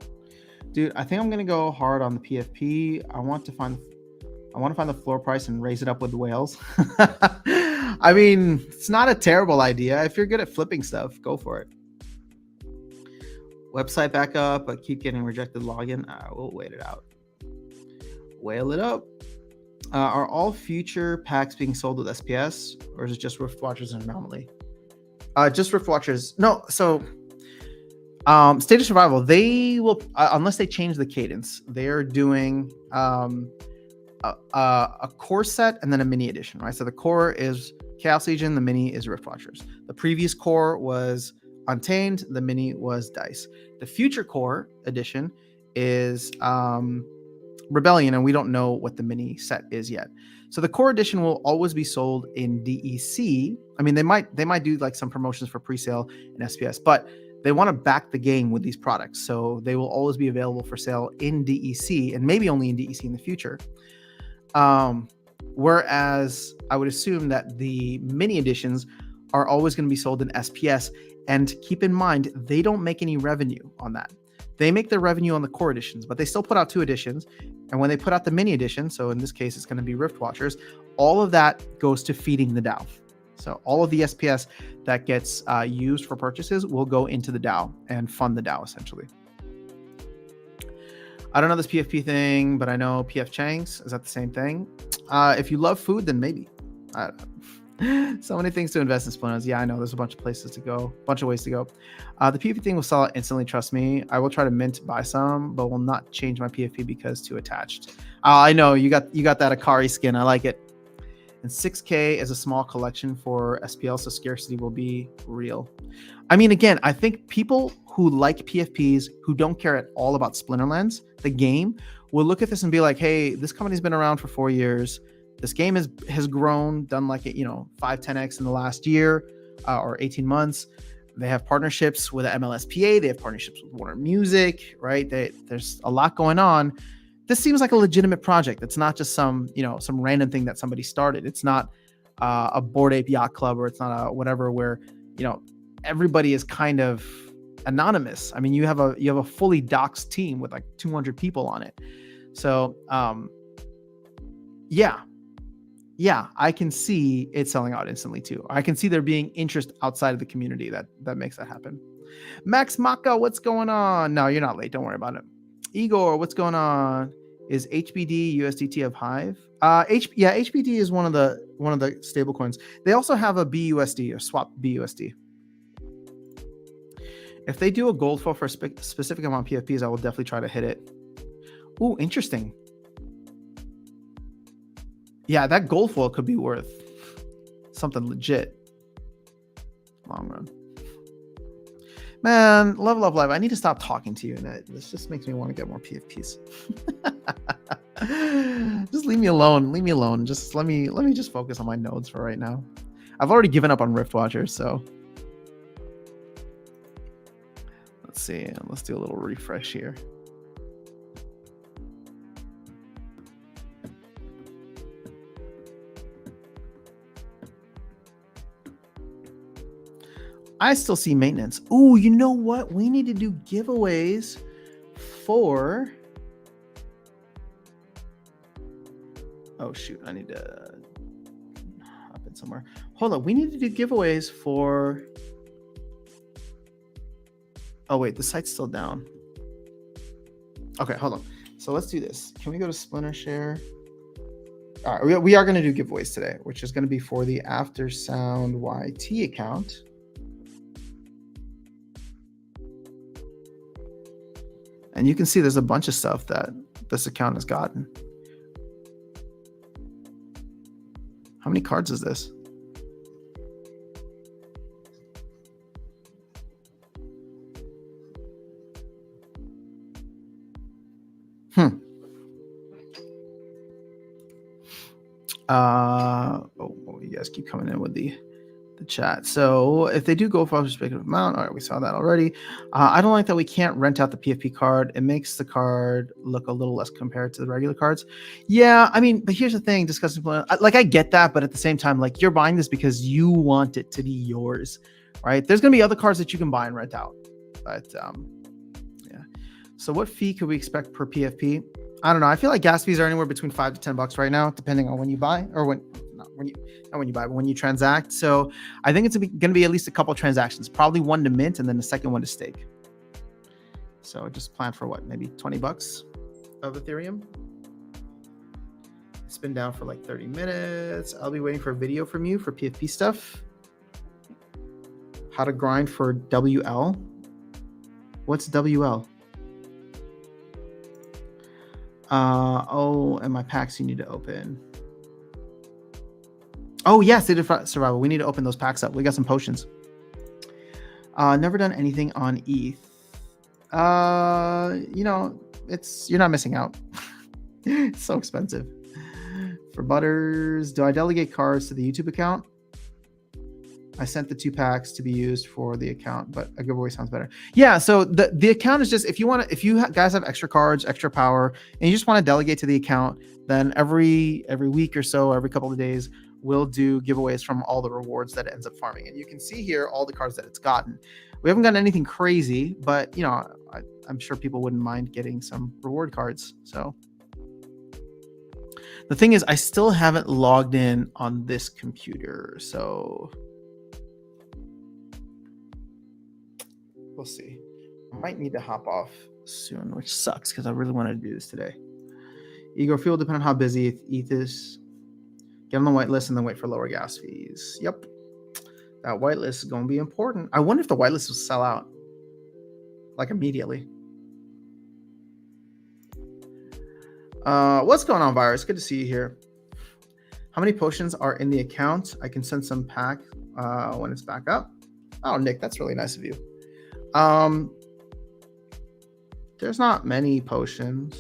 Dude, I think I'm gonna go hard on the PFP. I want to find the floor price and raise it up with the whales. I mean, it's not a terrible idea. If you're good at flipping stuff, go for it. Website backup, but keep getting rejected login. We'll wait it out. Whale it up. Are all future packs being sold with SPS, or is it just Riftwatchers and Anomaly? Just Riftwatchers. No, so State of Survival, they will, unless they change the cadence, they're doing a core set and then a mini edition, right? So the core is Chaos Legion, the mini is Riftwatchers. The previous core was Untamed, the mini was Dice. The future core edition is Rebellion, and we don't know what the mini set is yet. So the core edition will always be sold in DEC. I mean, they might do like some promotions for pre-sale in SPS, but they want to back the game with these products. So they will always be available for sale in DEC and maybe only in DEC in the future. Whereas I would assume that the mini editions are always going to be sold in SPS. And keep in mind, they don't make any revenue on that. They make their revenue on the core editions, but they still put out 2 editions. And when they put out the mini edition, so in this case, it's going to be Riftwatchers, all of that goes to feeding the DAO. So all of the SPS that gets used for purchases will go into the DAO and fund the DAO essentially. I don't know this PFP thing, but I know PF Chang's. Is that the same thing? If you love food, then maybe. I don't know. So many things to invest in Splinters. Yeah, I know. There's a bunch of places to go, a bunch of ways to go. The PFP thing will sell it instantly. Trust me. I will try to mint buy some, but will not change my PFP because too attached. I know you got that Akari skin. I like it. And 6K is a small collection for SPL, so scarcity will be real. I mean, again, I think people who like PFPs, who don't care at all about Splinterlands, the game, will look at this and be like, hey, this company's been around for 4 years. This game has grown, done like 5-10x in the last year or 18 months. They have partnerships with the MLSPA. They have partnerships with Warner Music, right? There's a lot going on. This seems like a legitimate project. It's not just some random thing that somebody started. It's not a Bored Ape Yacht Club, or it's not a whatever where everybody is kind of anonymous. I mean, you have a fully doxed team with like 200 people on it. So yeah, I can see it selling out instantly too. I can see there being interest outside of the community that makes that happen. Max Maka, what's going on? No, you're not late. Don't worry about it. Igor, what's going on? Is HBD USDT of Hive? HBD is one of the stable coins. They also have a BUSD or swap BUSD. If they do a gold flow for a specific amount of PFPs, I will definitely try to hit it. Ooh, interesting. Yeah, that gold foil could be worth something legit long run. Man, love. I need to stop talking to you, and this just makes me want to get more PFPs. Just leave me alone. Leave me alone. Just let me just focus on my nodes for right now. I've already given up on Riftwatchers, so let's see. Let's do a little refresh here. I still see maintenance. Ooh, you know what? We need to do giveaways for... Oh, shoot. I need to hop in somewhere. Hold on. We need to do giveaways for... Oh, wait. The site's still down. Okay, hold on. So let's do this. Can we go to Splinter Share? All right, we are going to do giveaways today, which is going to be for the Aftersound YT account. And you can see there's a bunch of stuff that this account has gotten. How many cards is this? You guys keep coming in with the chat. So if they do go for a respective amount, all right, we saw that already. I don't like that we can't rent out the PFP card. It makes the card look a little less compared to the regular cards. Yeah, I mean, but here's the thing, discussing, like, I get that, but at the same time, like, you're buying this because you want it to be yours, right? There's going to be other cards that you can buy and rent out, but yeah. So what fee could we expect per PFP? I don't know. I feel like gas fees are anywhere between $5 to $10 right now, depending on when you buy, or not when you buy, but when you transact. So I think it's going to be at least a couple of transactions, probably one to mint and then the second one to stake. So just plan for what, maybe $20 of Ethereum. It's been down for like 30 minutes. I'll be waiting for a video from you for PFP stuff. How to grind for WL. What's WL? Oh, and my packs you need to open. Oh, yes, they did survival. We need to open those packs up. We got some potions. Never done anything on ETH. You know, you're not missing out. It's so expensive. For Butters, do I delegate cards to the YouTube account? I sent the 2 packs to be used for the account, but a giveaway sounds better. Yeah, so the account is just, if you guys have extra cards, extra power, and you just want to delegate to the account, then every week or so, every couple of days, we'll do giveaways from all the rewards that it ends up farming. And you can see here all the cards that it's gotten. We haven't gotten anything crazy, but you know, I'm sure people wouldn't mind getting some reward cards. So the thing is, I still haven't logged in on this computer, so we'll see. I might need to hop off soon, which sucks because I really wanted to do this today. Igor, fuel depending on how busy ETH is. Get on the whitelist and then wait for lower gas fees. Yep. That whitelist is going to be important. I wonder if the whitelist will sell out like immediately. What's going on, Virus? Good to see you here. How many potions are in the account? I can send some pack when it's back up. Oh, Nick, that's really nice of you. There's not many potions.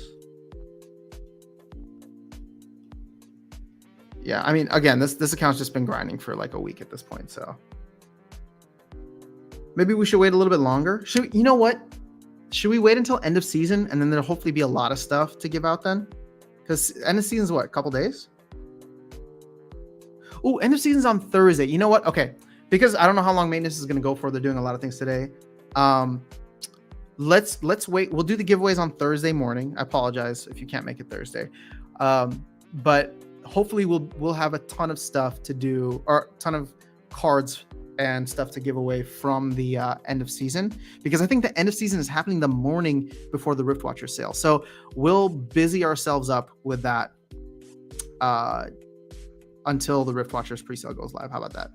Yeah, I mean, again, this account's just been grinding for like a week at this point, so maybe we should wait a little bit longer. You know what? Should we wait until end of season and then there'll hopefully be a lot of stuff to give out then? Because end of season is what, a couple days? Oh, end of season's on Thursday. You know what? Okay, because I don't know how long maintenance is going to go for. They're doing a lot of things today. Let's wait. We'll do the giveaways on Thursday morning. I apologize if you can't make it Thursday, but hopefully we'll have a ton of stuff to do, or a ton of cards and stuff to give away from the end of season, because I think the end of season is happening the morning before the Riftwatchers sale. So we'll busy ourselves up with that until the Riftwatchers pre-sale goes live. How about that?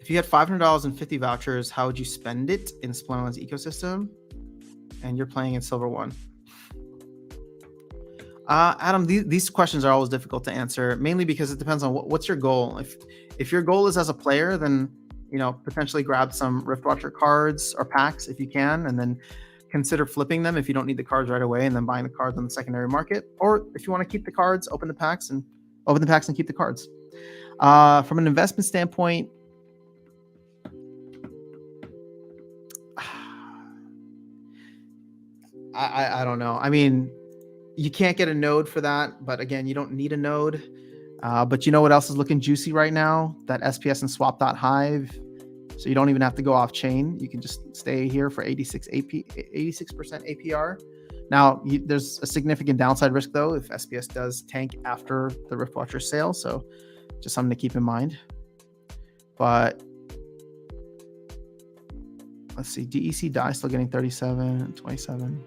If you had $500 and 50 vouchers, how would you spend it in Splinterland's ecosystem? And you're playing in Silver 1. Adam, these questions are always difficult to answer, mainly because it depends on what's your goal. If your goal is as a player, then potentially grab some Riftwatcher cards or packs if you can, and then consider flipping them if you don't need the cards right away, and then buying the cards on the secondary market. Or if you want to keep the cards, open the packs and keep the cards. From an investment standpoint, I don't know. I mean, you can't get a node for that, but again, you don't need a node. But you know what else is looking juicy right now? That SPS and swap.hive. So you don't even have to go off chain. You can just stay here for 86% APR. Now, there's a significant downside risk though if SPS does tank after the Riftwatcher sale. So just something to keep in mind. But let's see, DEC DAI still getting 37, 27.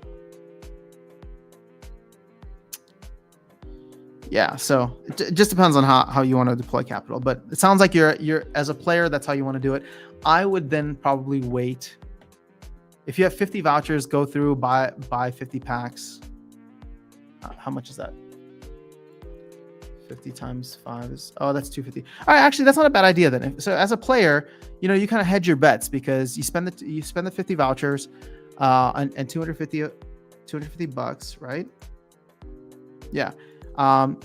Yeah, so it just depends on how you want to deploy capital. But it sounds like you're as a player, that's how you want to do it. I would then probably wait. If you have 50 vouchers, go through, buy 50 packs. How much is that? 50 times 5 is, that's 250. All right, actually, that's not a bad idea then. So as a player, you kind of hedge your bets because you spend the 50 vouchers and 250 bucks, right? Yeah.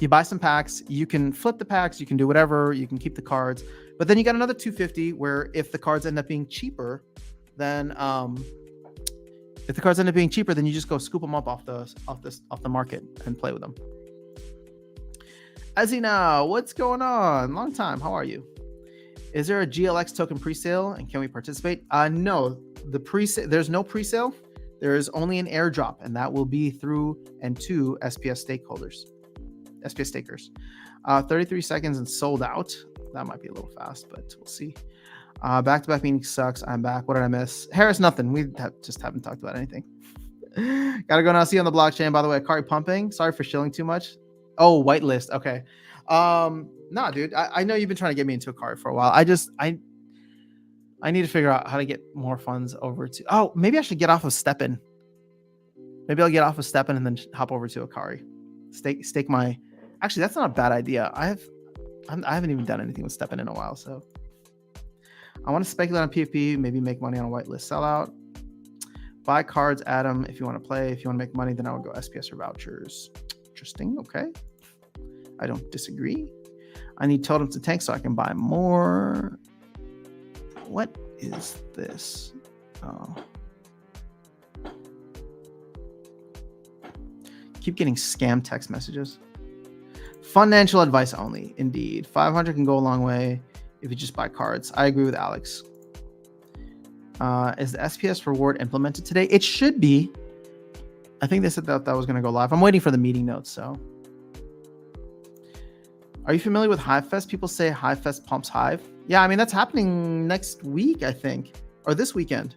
You buy some packs, you can flip the packs, you can do whatever, you can keep the cards, but then you got another 250 where if the cards end up being cheaper, then you just go scoop them up off the market and play with them. Azina, what's going on? Long time. How are you? Is there a GLX token presale and can we participate? No, there's no presale. There is only an airdrop, and that will be through and to SPS stakers. 33 seconds and sold out. That might be a little fast, but we'll see. Back-to-back meeting sucks. I'm back. What did I miss? Harris, nothing. We just haven't talked about anything. Gotta go now. See you on the blockchain. By the way, Akari pumping. Sorry for shilling too much. Oh, whitelist. Okay. Nah, dude. I know you've been trying to get me into Akari for a while. I need to figure out how to get more funds over to. Oh, maybe I should get off of Steppen. Maybe I'll get off of Steppen and then hop over to Akari. Stake my. Actually, that's not a bad idea. I haven't even done anything with Steppen in a while, so I want to speculate on PFP, maybe make money on a whitelist sellout. Buy cards, Adam, if you want to play. If you want to make money, then I would go SPS or vouchers. Interesting. Okay. I don't disagree. I need totems to tank so I can buy more. What is this? Oh. Keep getting scam text messages. Financial advice only. Indeed. 500 can go a long way if you just buy cards. I agree with Alex. Is the SPS reward implemented today? It should be. I think they said that was going to go live. I'm waiting for the meeting notes. So, are you familiar with HiveFest? People say HiveFest pumps Hive. Yeah, I mean that's happening next week, I think, or this weekend.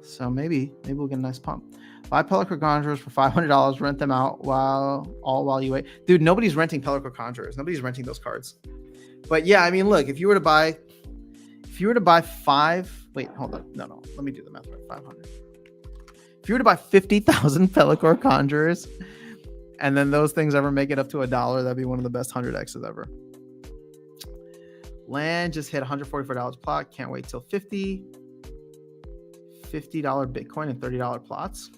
So maybe we'll get a nice pump. Buy Pellicer Conjurers for $500. Rent them out while you wait. Dude, nobody's renting Pellicer Conjurers. Nobody's renting those cards. But yeah, I mean, look, if you were to buy 5, wait, hold on. No, let me do the math right. 500. If you were to buy 50,000 Pellicer Conjurers, and then those things ever make it up to $1, that'd be one of the best 100x's ever. Land just hit $144 plot. Can't wait till $50 Bitcoin and $30 plots.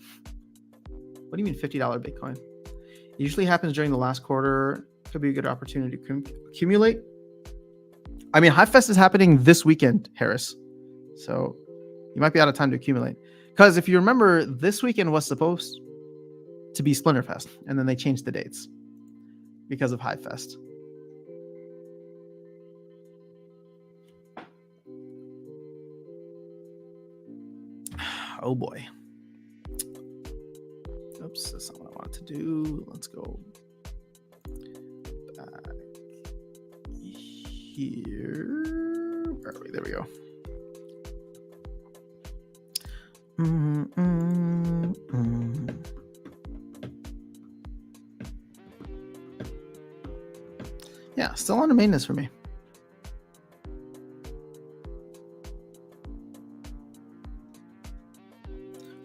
What do you mean $50 Bitcoin? It usually happens during the last quarter. Could be a good opportunity to accumulate. I mean, HiveFest is happening this weekend, Harris. So you might be out of time to accumulate. Because if you remember, this weekend was supposed to be Splinterfest, and then they changed the dates because of HiveFest. Oh boy. Oops, that's not what I wanted to do. Let's go back here. Where are we? There we go. Yeah, still under maintenance for me.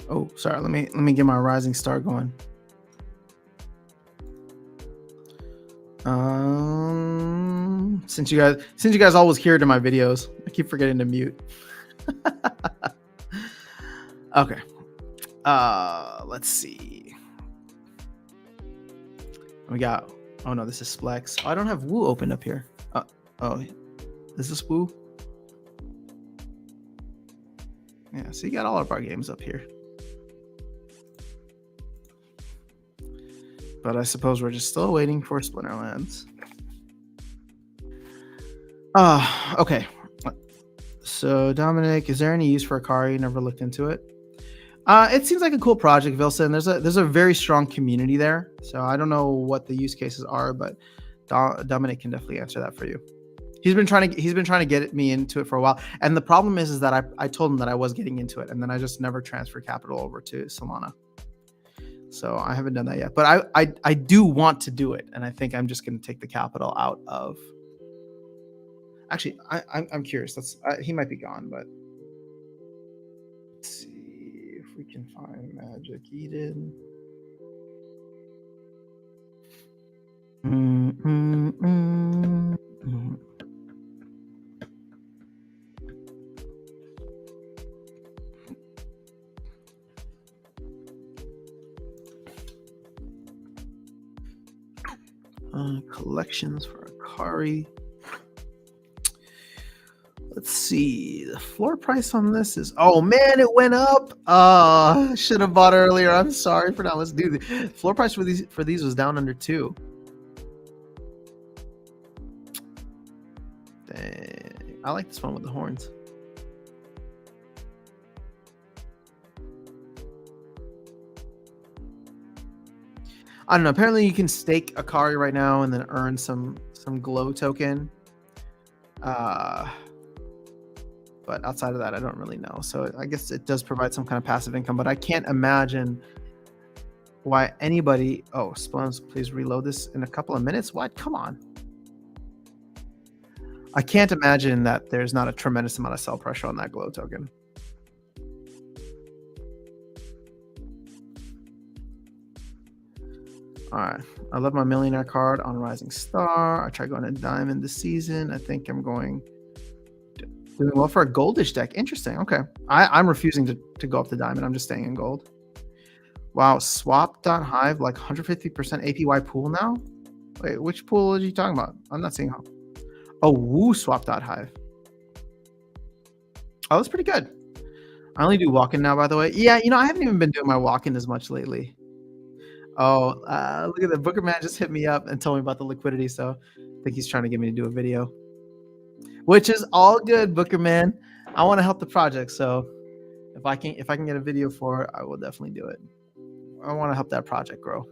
Oh, sorry. Let me get my rising star going. Since you guys always hear it in my videos, I keep forgetting to mute. Okay. Let's see. We got. Oh no, this is Splex. Oh, I don't have Woo open up here. Oh, is this Woo? Yeah. So you got all of our games up here. But I suppose we're just still waiting for Splinterlands. Okay. So Dominic, is there any use for Akari? Never looked into it. It seems like a cool project, Vilson. There's a very strong community there. So I don't know what the use cases are, but Dominic can definitely answer that for you. He's been trying to get me into it for a while. And the problem is that I told him that I was getting into it, and then I just never transferred capital over to Solana. So I haven't done that yet. But I do want to do it, and I think I'm just going to take the capital out of. Actually, I'm curious. He might be gone, but let's see if we can find Magic Eden. Collections for Akari. Let's see. The floor price on this is. Oh man, it went up. Should have bought earlier. I'm sorry for that. Let's do the floor price for these was down under 2. Dang. I like this one with the horns. I don't know. Apparently, you can stake Akari right now and then earn some glow token. But outside of that, I don't really know. So I guess it does provide some kind of passive income, but I can't imagine why anybody. Oh, Splons, please reload this in a couple of minutes. What? Come on. I can't imagine that there's not a tremendous amount of sell pressure on that glow token. All right. I love my millionaire card on Rising Star. I tried going to Diamond this season. I think I'm doing well for a goldish deck. Interesting. Okay. I'm refusing to go up to Diamond. I'm just staying in gold. Wow. Swap.hive, like 150% APY pool now? Wait, which pool are you talking about? I'm not seeing how. Oh, Woo swap.hive. Oh, that's pretty good. I only do walk-in now, by the way. Yeah, I haven't even been doing my walk-in as much lately. Oh, look at that. Booker Man just hit me up and told me about the liquidity, so I think he's trying to get me to do a video. Which is all good, Booker Man. I want to help the project, so if I can get a video for it, I will definitely do it. I want to help that project grow.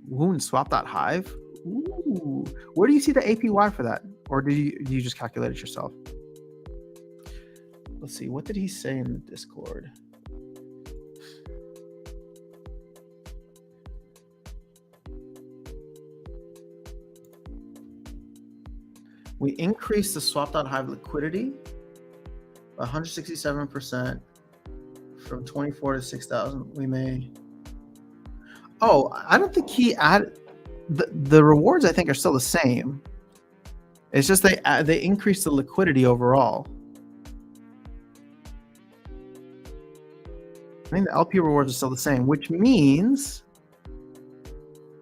Wound swap.hive. Ooh, where do you see the APY for that, or do you just calculate it yourself? Let's see. What did he say in the Discord? We increased the swap.hive liquidity by 167% from 24 to 6,000. We may. Oh, I don't think he added the rewards. I think are still the same. It's just they increased the liquidity overall. I think the LP rewards are still the same, which means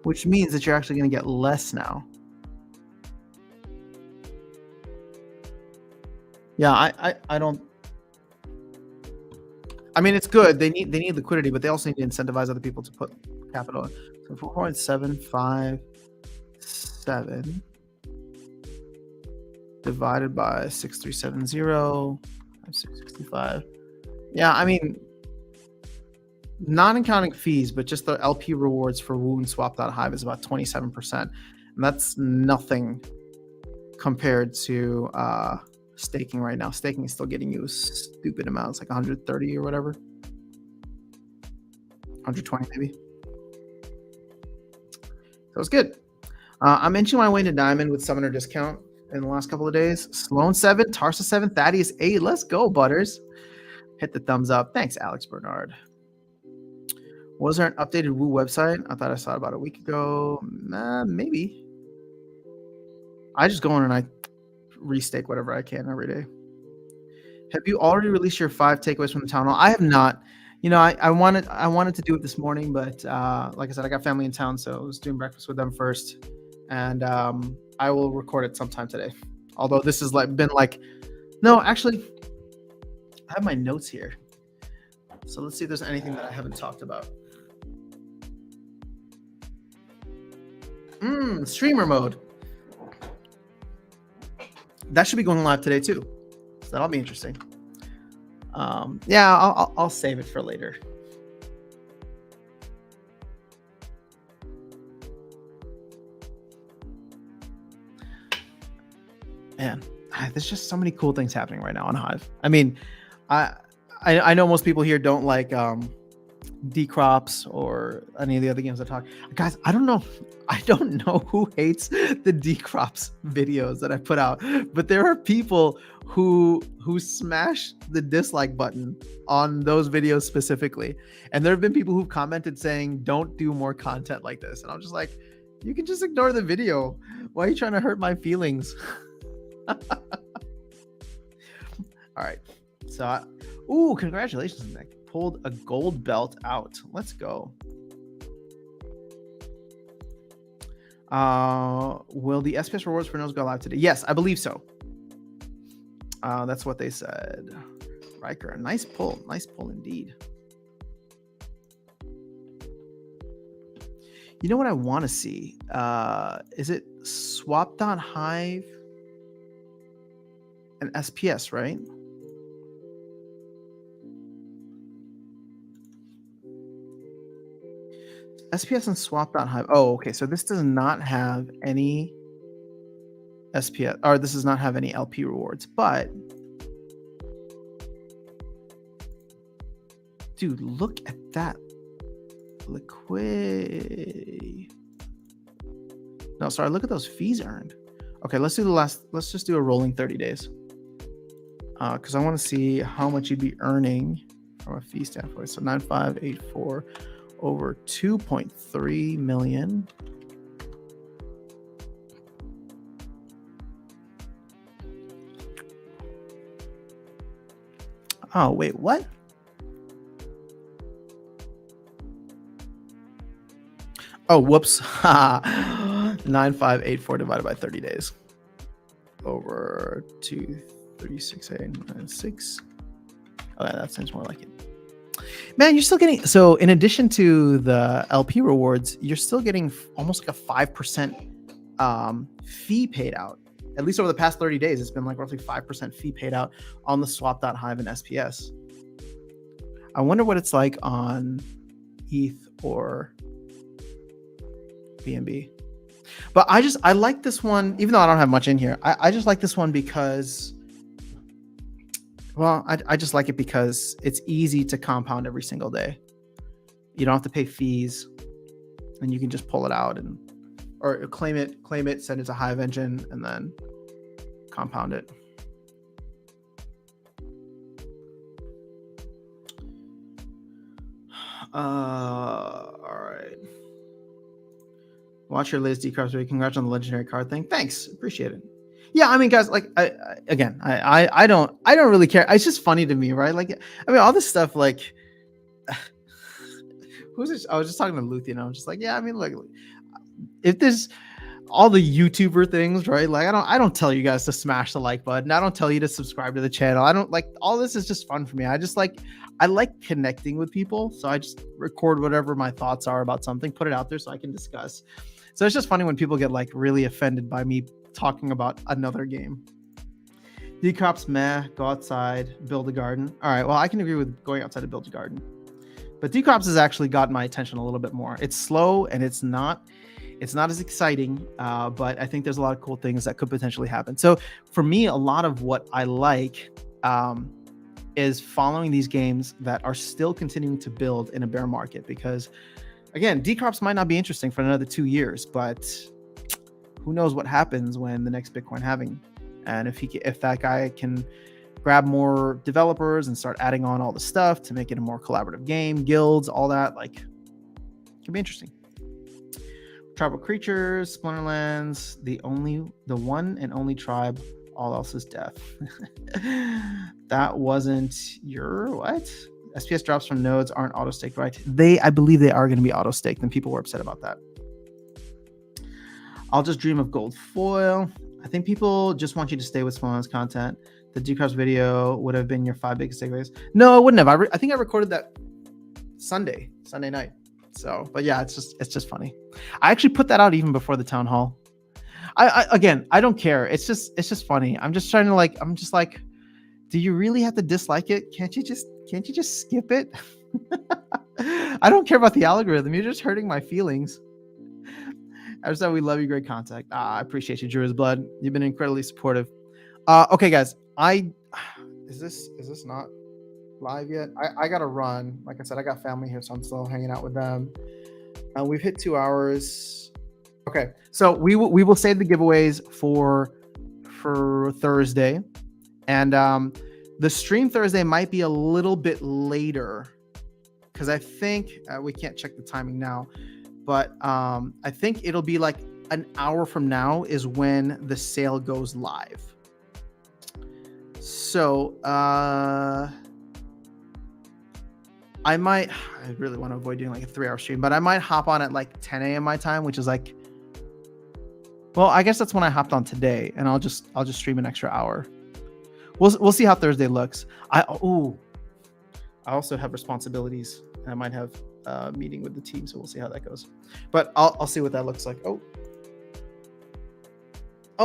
that you're actually going to get less now. Yeah, I don't. I mean, it's good. They need liquidity, but they also need to incentivize other people to put capital in. So 4.757 divided by 6370 times 665. Yeah, I mean, not accounting fees, but just the LP rewards for Woo and swap.hive is about 27%. And that's nothing compared to staking right now. Staking is still getting you stupid amounts, like 130 or whatever. 120 maybe. So it's good. I'm inching my way to Diamond with summoner discount in the last couple of days. Sloan 7, Tarsa 7, Thaddeus 8. Let's go, Butters. Hit the thumbs up. Thanks, Alex Bernard. Was there an updated Woo website? I thought I saw it about a week ago. Maybe. I just go in and I restake whatever I can every day. Have you already released your 5 takeaways from the town hall? I have not. I wanted to do it this morning, but like I said, I got family in town, so I was doing breakfast with them first, and I will record it sometime today. Although this has no, actually, I have my notes here, so let's see if there's anything that I haven't talked about. Streamer mode. That should be going live today too, so that'll be interesting. Yeah, I'll save it for later. Man, there's just so many cool things happening right now on Hive. I mean, I know most people here don't like decrops or any of the other games I talk. Guys, I don't know who hates the decrops videos that I put out, but there are people who smash the dislike button on those videos specifically, and there have been people who've commented saying don't do more content like this, and I'm just like, you can just ignore the video. Why are you trying to hurt my feelings? All right, so congratulations, Nick. Pulled a gold belt out. Let's go. Will the SPS rewards for nodes go live today? Yes, I believe so. That's what they said. Riker, nice pull indeed. You know what I want to see? Is it swap.hive and SPS, right? SPS and swap.hive. Oh, okay. So this does not have any SPS, or this does not have any LP rewards, but dude, look at that liquidity. No, sorry, look at those fees earned. Okay, let's just do a rolling 30 days. Because I want to see how much you'd be earning from a fee standpoint. So 9584 over 2.3 million. Oh, wait, what? Oh, whoops. 9584 divided by 30 days over 236.896. Oh, yeah, that sounds more like it. Man, you're still getting, so in addition to the LP rewards, you're still getting almost like a 5% fee paid out. At least over the past 30 days, it's been like roughly 5% fee paid out on the swap.hive and SPS. I wonder what it's like on ETH or BNB. But I like this one, even though I don't have much in here. I just like this one because, well, I just like it because it's easy to compound every single day. You don't have to pay fees, and you can just pull it out or claim it, send it to Hive Engine, and then compound it. All right. Watch your latest decrops video. Congrats on the legendary card thing. Thanks, appreciate it. Yeah, I mean, guys, like, I don't really care. It's just funny to me, right? Like, I mean, all this stuff, like, who's this? I was just talking to Luthien. I'm just like, yeah, I mean, like, if there's all the YouTuber things, right? Like, I don't tell you guys to smash the like button. I don't tell you to subscribe to the channel. I don't like, all this is just fun for me. I like connecting with people. So I just record whatever my thoughts are about something, put it out there so I can discuss. So it's just funny when people get like really offended by me talking about another game. Decrops, meh, go outside, build a garden. All right, well, I can agree with going outside to build a garden. But decrops has actually got my attention a little bit more. It's slow and it's not as exciting, but I think there's a lot of cool things that could potentially happen. So for me, a lot of what I like is following these games that are still continuing to build in a bear market, because again, decrops might not be interesting for another 2 years, but who knows what happens when the next Bitcoin halving, and if that guy can grab more developers and start adding on all the stuff to make it a more collaborative game, guilds, all that, like, Could be interesting. Tribal creatures, Splinterlands, the one and only tribe. All else is death. That wasn't your what? SPS drops from nodes aren't auto staked, right? I believe they are going to be auto staked, and people were upset about that. I'll just dream of gold foil. I think people just want you to stay with Splinterlands content. The Decrypts video would have been your 5 biggest takeaways. No, it wouldn't have. I think I recorded that Sunday night. So, but yeah, it's just funny. I actually put that out even before the town hall. Again, I don't care. It's just funny. I'm just like, do you really have to dislike it? Can't you just skip it? I don't care about the algorithm. You're just hurting my feelings. I just said we love you. Great contact. I appreciate you, Drew as Blood. You've been incredibly supportive. Okay, guys. Is this not live yet? I gotta run. Like I said, I got family here, so I'm still hanging out with them. We've hit 2 hours. Okay, so we will save the giveaways for Thursday, and the stream Thursday might be a little bit later because I think we can't check the timing now, but I think it'll be like an hour from now is when the sale goes live. So I really want to avoid doing like a 3-hour stream, but I might hop on at like 10 a.m. my time, which is like, well, I guess that's when I hopped on today, and I'll just stream an extra hour. We'll see how Thursday looks. I also have responsibilities, and I might have a meeting with the team, so we'll see how that goes. But I'll see what that looks like. Oh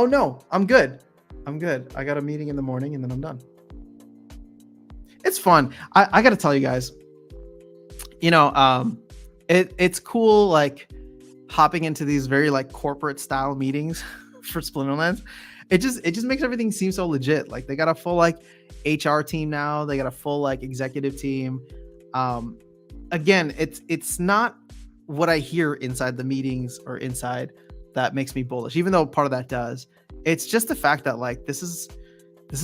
no, I'm good. I got a meeting in the morning, and then I'm done. It's fun. I got to tell you guys, it's cool, like hopping into these very like corporate style meetings for Splinterlands. It just makes everything seem so legit. Like they got a full like HR team now. They got a full like executive team. Again, it's not what I hear inside the meetings or inside that makes me bullish, even though part of that does. It's just the fact that like this is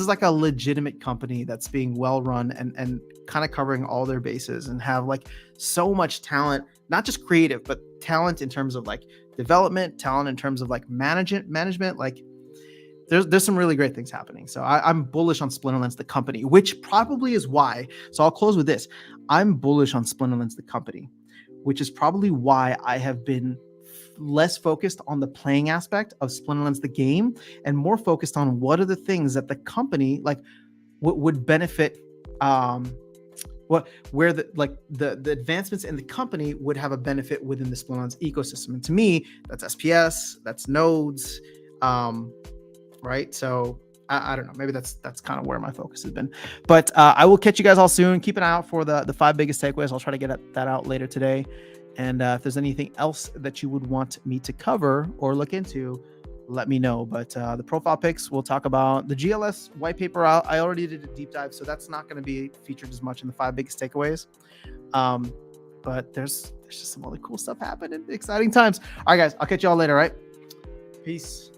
like a legitimate company that's being well run and kind of covering all their bases and have like so much talent, not just creative, but talent in terms of like development, talent in terms of like management. Like there's some really great things happening. So I'm bullish on Splinterlands, the company, which probably is why. So I'll close with this. I'm bullish on Splinterlands, the company, which is probably why I have been less focused on the playing aspect of Splinterlands, the game, and more focused on what are the things that the company like would benefit, where the advancements in the company would have a benefit within the Splinterlands ecosystem. And to me, that's SPS, that's nodes, right? So I don't know. Maybe that's kind of where my focus has been. But I will catch you guys all soon. Keep an eye out for the 5 biggest takeaways. I'll try to get that out later today. And if there's anything else that you would want me to cover or look into, let me know. But the profile pics, we'll talk about the GLS white paper. I already did a deep dive, so that's not going to be featured as much in the 5 biggest takeaways. But there's just some other cool stuff happening. Exciting times. All right, guys, I'll catch you all later. All right, peace.